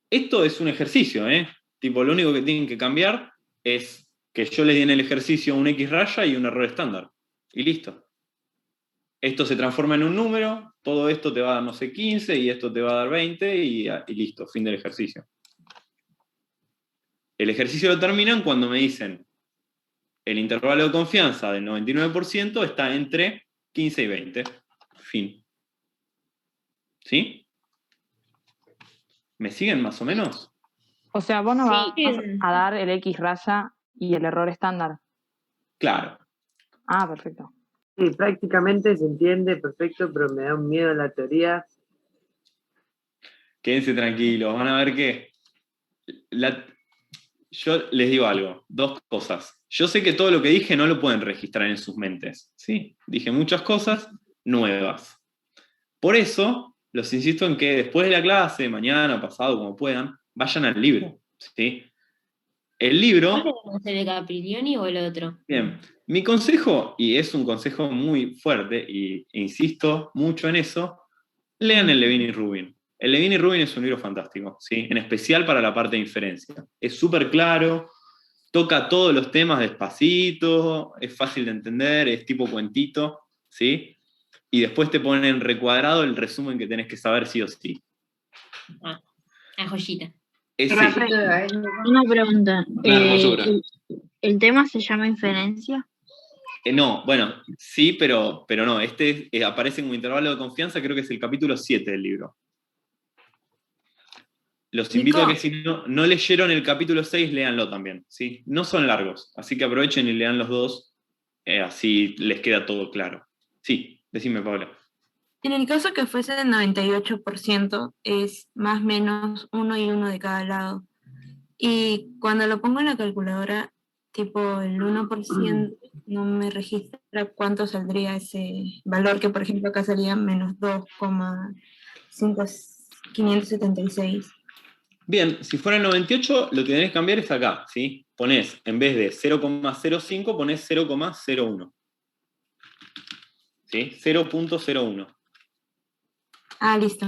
Esto es un ejercicio, ¿eh? Tipo, lo único que tienen que cambiar es que yo les di en el ejercicio un X raya y un error estándar. Y listo. Esto se transforma en un número, todo esto te va a dar, no sé, 15, y esto te va a dar 20, y listo, fin del ejercicio. El ejercicio lo terminan cuando me dicen el intervalo de confianza del 99% está entre 15 y 20. Fin. ¿Sí? ¿Me siguen más o menos? O sea, vos no vas a dar el X raya y el error estándar. Claro. Ah, perfecto. Sí, prácticamente se entiende perfecto, pero me da un miedo la teoría. Quédense tranquilos, van a ver que yo les digo algo, dos cosas. Yo sé que todo lo que dije no lo pueden registrar en sus mentes, ¿sí? Dije muchas cosas nuevas. Por eso, los insisto en que después de la clase, mañana, pasado, como puedan, vayan al libro, ¿sí? El libro... ¿Cuál es el de Capriglioni o el otro? Bien, mi consejo, y es un consejo muy fuerte, e insisto mucho en eso, lean el Levine y Rubin. El Levine y Rubin es un libro fantástico, ¿sí? En especial para la parte de inferencia. Es súper claro, toca todos los temas despacito, es fácil de entender, es tipo cuentito, ¿sí? Y después te ponen recuadrado el resumen que tenés que saber sí o sí. Ah, la joyita. Una pregunta. Una hermosura. ¿El tema se llama inferencia? No, bueno, sí, pero no. Este aparece como intervalo de confianza, creo que es el capítulo 7 del libro. Los invito a que si no leyeron el capítulo 6, léanlo también, ¿sí? No son largos, así que aprovechen y lean los dos, así les queda todo claro. Sí, decime, Paula. En el caso que fuese el 98%, es más o menos 1 y 1 de cada lado. Y cuando lo pongo en la calculadora, tipo el 1% no me registra cuánto saldría ese valor, que por ejemplo acá salía menos 2,576. Bien, si fuera el 98, lo que tenés que cambiar es acá, ¿sí? Ponés, en vez de 0,05, ponés 0,01. ¿Sí? 0,01. Ah, listo.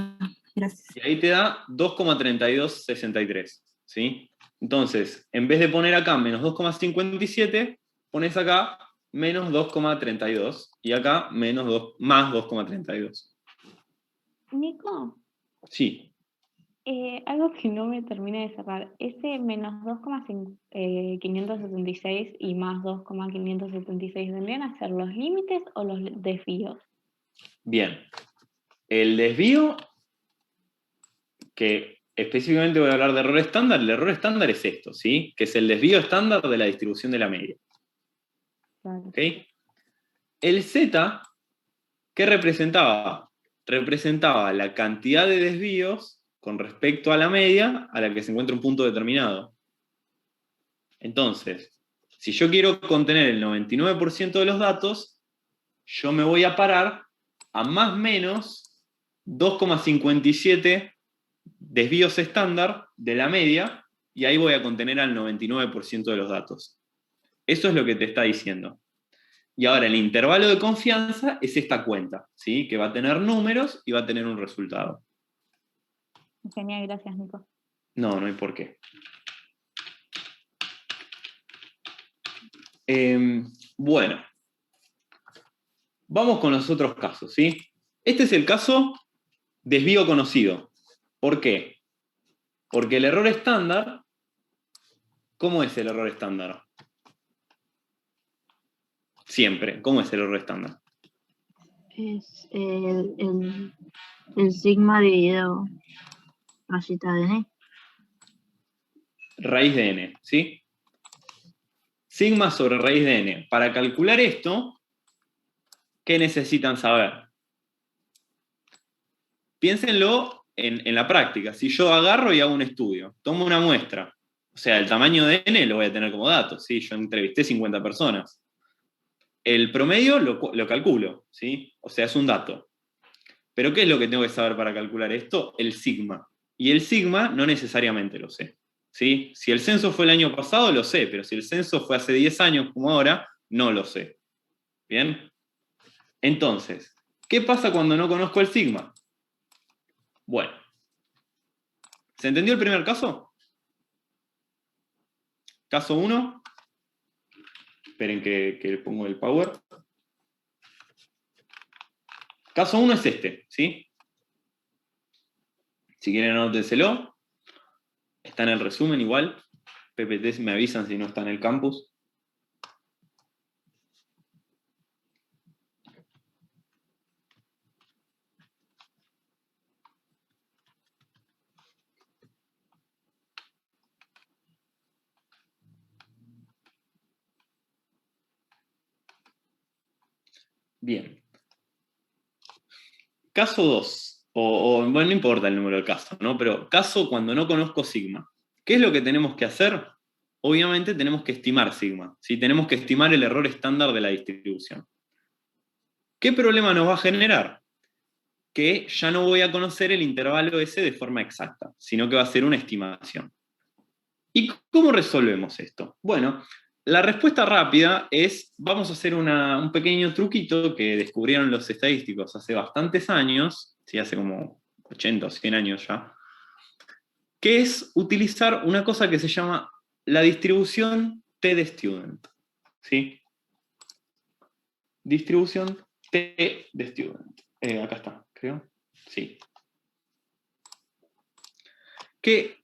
Gracias. Y ahí te da 2,3263, ¿sí? Entonces, en vez de poner acá menos 2,57, pones acá menos 2,32 y acá más 2,32. Nico, Sí. algo que no me termina de cerrar. Ese menos 2,576 y más 2,576 ¿vendrían a ser los límites o los desvíos? Bien. El desvío, que específicamente voy a hablar de error estándar, el error estándar es esto, ¿sí? Que es el desvío estándar de la distribución de la media. Claro. ¿Ok? El Z, ¿qué representaba? Representaba la cantidad de desvíos con respecto a la media a la que se encuentra un punto determinado. Entonces, si yo quiero contener el 99% de los datos, yo me voy a parar a más o menos 2,57 desvíos estándar de la media y ahí voy a contener al 99% de los datos. Eso es lo que te está diciendo. Y ahora el intervalo de confianza es esta cuenta, ¿sí? Que va a tener números y va a tener un resultado. Genial, gracias, Nico. No hay por qué. Bueno, vamos con los otros casos, ¿sí? Este es el caso desvío conocido. ¿Por qué? Porque el error estándar, ¿cómo es el error estándar? Siempre, ¿cómo es el error estándar? Es el sigma dividido rayita de n. Raíz de n, ¿sí? Sigma sobre raíz de n. Para calcular esto, ¿qué necesitan saber? Piénsenlo en la práctica. Si yo agarro y hago un estudio, tomo una muestra, o sea, el tamaño de n lo voy a tener como dato, ¿sí? Yo entrevisté 50 personas. El promedio lo calculo, ¿sí? O sea, es un dato. Pero ¿qué es lo que tengo que saber para calcular esto? El sigma. Y el sigma no necesariamente lo sé, ¿sí? Si el censo fue el año pasado, lo sé, pero si el censo fue hace 10 años como ahora, no lo sé. ¿Bien? Entonces, ¿qué pasa cuando no conozco el sigma? Bueno, ¿se entendió el primer caso? Caso 1. Esperen que le pongo el power. Caso 1 es este, ¿sí? Si quieren anótenselo. Está en el resumen igual. PPT me avisan si no está en el campus. Bien. Caso 2, bueno, no importa el número de casos, ¿no? Pero caso cuando no conozco sigma. ¿Qué es lo que tenemos que hacer? Obviamente tenemos que estimar sigma, ¿sí? Tenemos que estimar el error estándar de la distribución. ¿Qué problema nos va a generar? Que ya no voy a conocer el intervalo ese de forma exacta, sino que va a ser una estimación. ¿Y cómo resolvemos esto? Bueno, la respuesta rápida es, vamos a hacer un pequeño truquito que descubrieron los estadísticos hace bastantes años, ¿sí? Hace como 80 o 100 años ya, que es utilizar una cosa que se llama la distribución T de student. ¿Sí? Distribución T de student. Acá está, creo. Sí. ¿Qué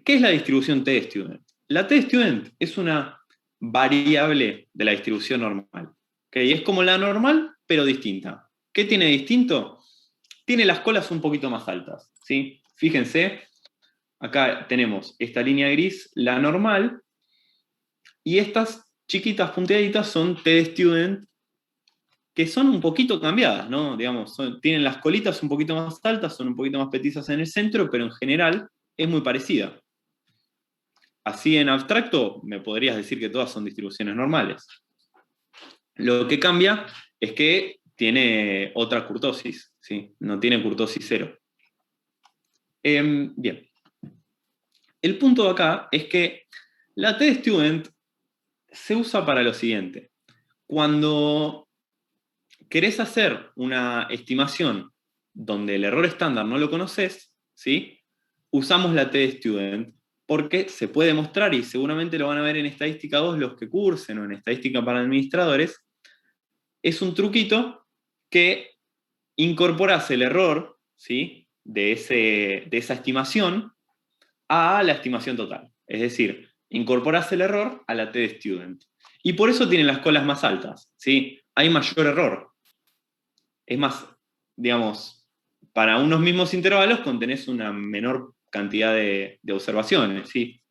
es la distribución T de student? La T de student es una variable de la distribución normal. ¿Okay? Es como la normal, pero distinta. ¿Qué tiene distinto? Tiene las colas un poquito más altas. ¿Sí? Fíjense, acá tenemos esta línea gris, la normal, y estas chiquitas punteaditas son T de student, que son un poquito cambiadas, ¿no? Digamos, tienen las colitas un poquito más altas, son un poquito más petizas en el centro, pero en general es muy parecida. Así en abstracto, me podrías decir que todas son distribuciones normales. Lo que cambia es que tiene otra kurtosis, ¿sí? No tiene kurtosis 0. Bien. El punto de acá es que la T de student se usa para lo siguiente. Cuando querés hacer una estimación donde el error estándar no lo conoces, ¿sí? Usamos la T de student porque se puede mostrar, y seguramente lo van a ver en estadística 2 los que cursen o en estadística para administradores, es un truquito que incorporas el error, ¿sí? de esa estimación a la estimación total. Es decir, incorporas el error a la T de student. Y por eso tienen las colas más altas, ¿sí? Hay mayor error. Es más, digamos, para unos mismos intervalos contenés una menor cantidad de observaciones, ¿sí?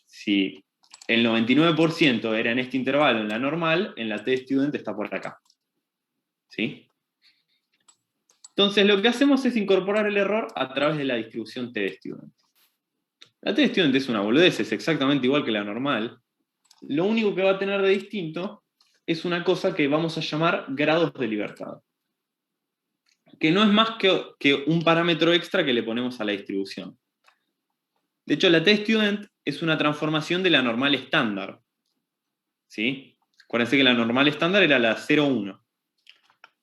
Si el 99% era en este intervalo, en la normal, en la T de student está por acá. ¿Sí? Entonces lo que hacemos es incorporar el error a través de la distribución T de student. La T de student es una boludez, es exactamente igual que la normal. Lo único que va a tener de distinto es una cosa que vamos a llamar grados de libertad, que no es más que un parámetro extra que le ponemos a la distribución. De hecho, la T de student es una transformación de la normal estándar. ¿Sí? Acuérdense que la normal estándar era la 0,1.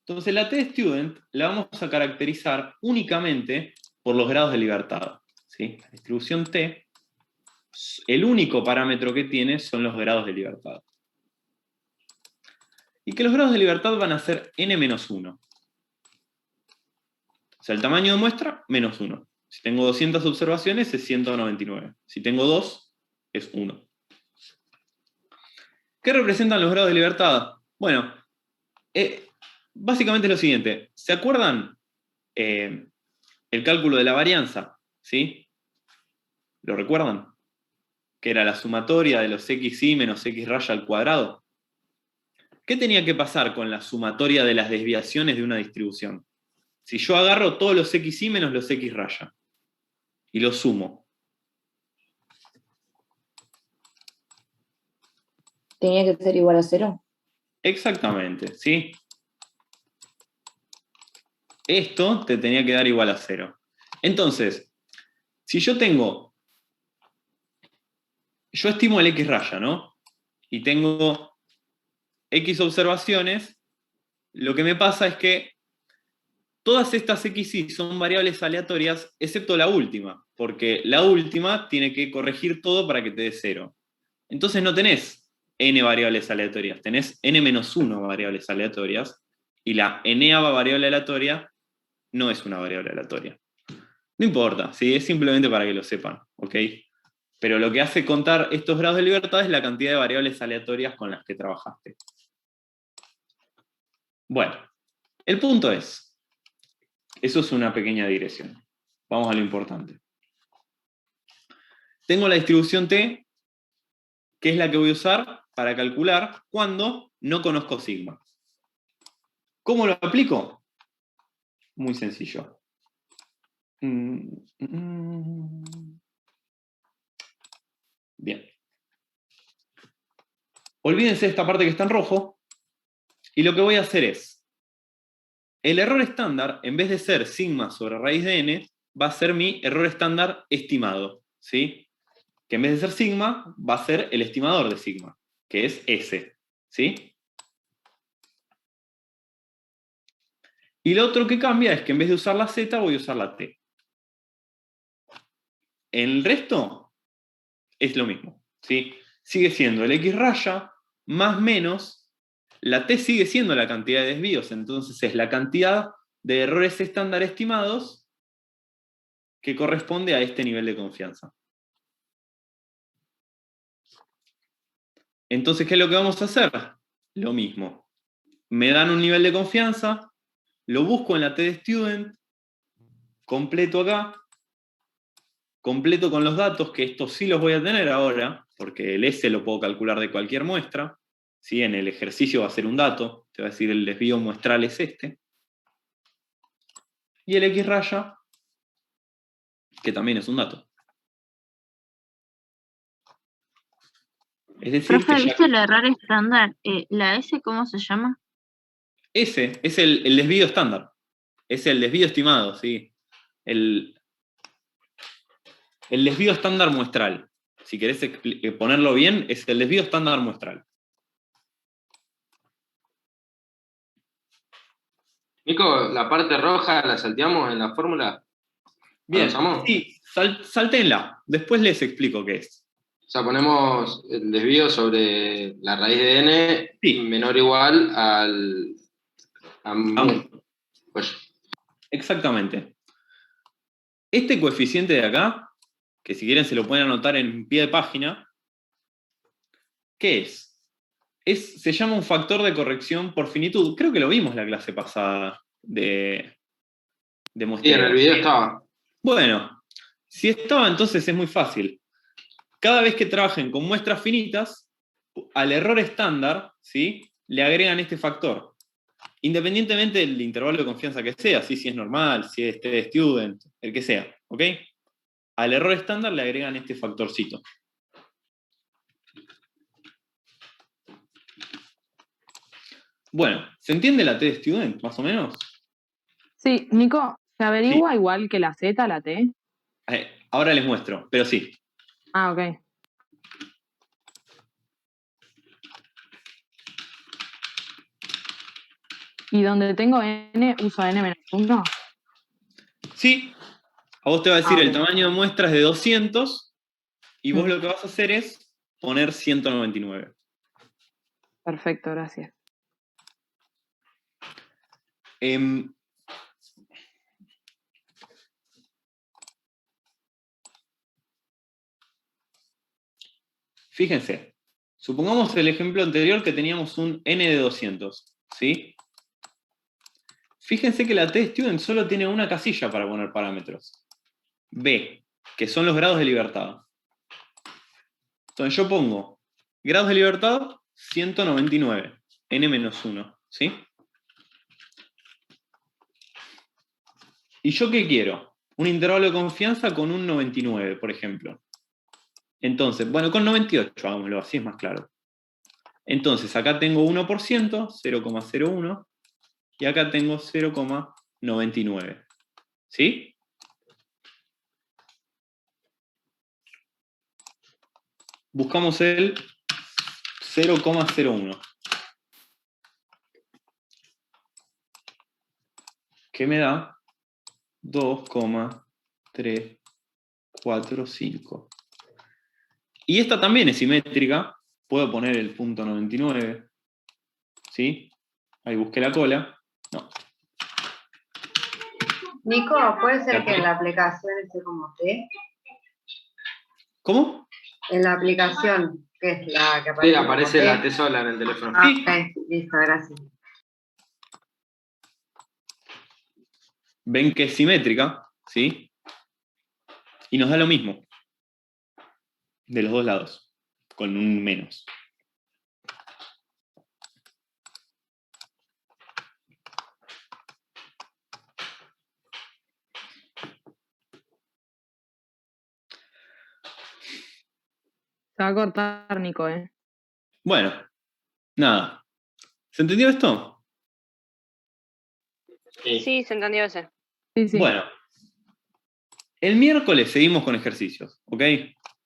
Entonces la T de student la vamos a caracterizar únicamente por los grados de libertad. ¿Sí? La distribución T, el único parámetro que tiene son los grados de libertad. Y que los grados de libertad van a ser n-1. O sea, el tamaño de muestra, menos 1. Si tengo 200 observaciones, es 199. Si tengo 2, es 1. ¿Qué representan los grados de libertad? Bueno, básicamente es lo siguiente. ¿Se acuerdan el cálculo de la varianza? ¿Sí? ¿Lo recuerdan? Que era la sumatoria de los xi menos x raya al cuadrado. ¿Qué tenía que pasar con la sumatoria de las desviaciones de una distribución? Si yo agarro todos los xi menos los x raya y los sumo. Tenía que ser igual a 0. Exactamente, ¿sí? Esto te tenía que dar igual a 0. Entonces, si yo estimo el x raya, ¿no? Y tengo x observaciones, lo que me pasa es que todas estas xi son variables aleatorias, excepto la última, porque la última tiene que corregir todo para que te dé 0. Entonces no tenés n variables aleatorias, tenés n-1 variables aleatorias, y la n-ava variable aleatoria no es una variable aleatoria. No importa, ¿sí? Es simplemente para que lo sepan, ¿ok? Pero lo que hace contar estos grados de libertad es la cantidad de variables aleatorias con las que trabajaste. Bueno, el punto es, eso es una pequeña digresión. Vamos a lo importante. Tengo la distribución T, que es la que voy a usar para calcular cuando no conozco sigma. ¿Cómo lo aplico? Muy sencillo. Bien. Olvídense de esta parte que está en rojo, y lo que voy a hacer es, el error estándar, en vez de ser sigma sobre raíz de n, va a ser mi error estándar estimado, ¿sí? Que en vez de ser sigma, va a ser el estimador de sigma, que es S, ¿sí? Y lo otro que cambia es que en vez de usar la Z, voy a usar la T. El resto es lo mismo, ¿sí? Sigue siendo el X raya más menos, la T sigue siendo la cantidad de desvíos, entonces es la cantidad de errores estándar estimados que corresponde a este nivel de confianza. Entonces, ¿qué es lo que vamos a hacer? Lo mismo. Me dan un nivel de confianza, lo busco en la T de student, completo acá, completo con los datos, que estos sí los voy a tener ahora, porque el S lo puedo calcular de cualquier muestra, ¿sí? En el ejercicio va a ser un dato, te va a decir el desvío muestral es este. Y el X raya, que también es un dato. Es decir, Profe, que ya... ¿viste el error estándar? ¿La S cómo se llama? Ese es el desvío estándar. Es el desvío estimado, ¿sí? El desvío estándar muestral. Si querés ponerlo bien, es el desvío estándar muestral. Nico, la parte roja la salteamos en la fórmula. Bien, ¿La usamos? sí, salténla. Después les explico qué es. O sea, ponemos el desvío sobre la raíz de n menor o igual a mu. Pues. Exactamente. Este coeficiente de acá, que si quieren se lo pueden anotar en pie de página, ¿qué es? Se llama un factor de corrección por finitud. Creo que lo vimos la clase pasada de muestreo. Sí, en el video estaba. Bueno, si estaba, entonces es muy fácil. Cada vez que trabajen con muestras finitas, al error estándar, ¿sí?, le agregan este factor. Independientemente del intervalo de confianza que sea, ¿sí? Si es normal, si es de student, el que sea, ¿ok? Al error estándar le agregan este factorcito. Bueno, ¿se entiende la T de student, más o menos? Sí, Nico, ¿se averigua igual que la Z, la T? Ahora les muestro, pero sí. Ah, ok. ¿Y donde tengo n, uso n-1? Sí, a vos te va a decir el ok. tamaño de muestra es de 200 y vos lo que vas a hacer es poner 199. Perfecto, gracias. Fíjense, supongamos el ejemplo anterior que teníamos un n de 200, ¿sí? Fíjense que la T-Student solo tiene una casilla para poner parámetros. B, que son los grados de libertad. Entonces yo pongo grados de libertad 199, n-1, ¿sí? ¿Y yo qué quiero? Un intervalo de confianza con un 99, por ejemplo. Entonces, bueno, con 98, hagámoslo, así es más claro. Entonces, acá tengo 1%, 0,01, y acá tengo 0,99. ¿Sí? Buscamos el 0,01. ¿Qué me da? 2,345. Y esta también es simétrica. Puedo poner el punto 99. ¿Sí? Ahí busqué la cola. No. Nico, ¿puede ser que en la aplicación esté como T? ¿Cómo? En la aplicación, que es la que aparece. Sí, aparece como la T sola en el teléfono. Ah, ok, listo, gracias. Ven que es simétrica, ¿sí? Y nos da lo mismo. De los dos lados. Con un menos. Se va a cortar, Nico, Bueno, nada. ¿Se entendió esto? Sí, se entendió ese. Sí. Bueno, el miércoles seguimos con ejercicios, ¿ok?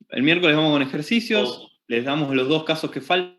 El miércoles vamos con ejercicios, les damos los 2 casos que faltan.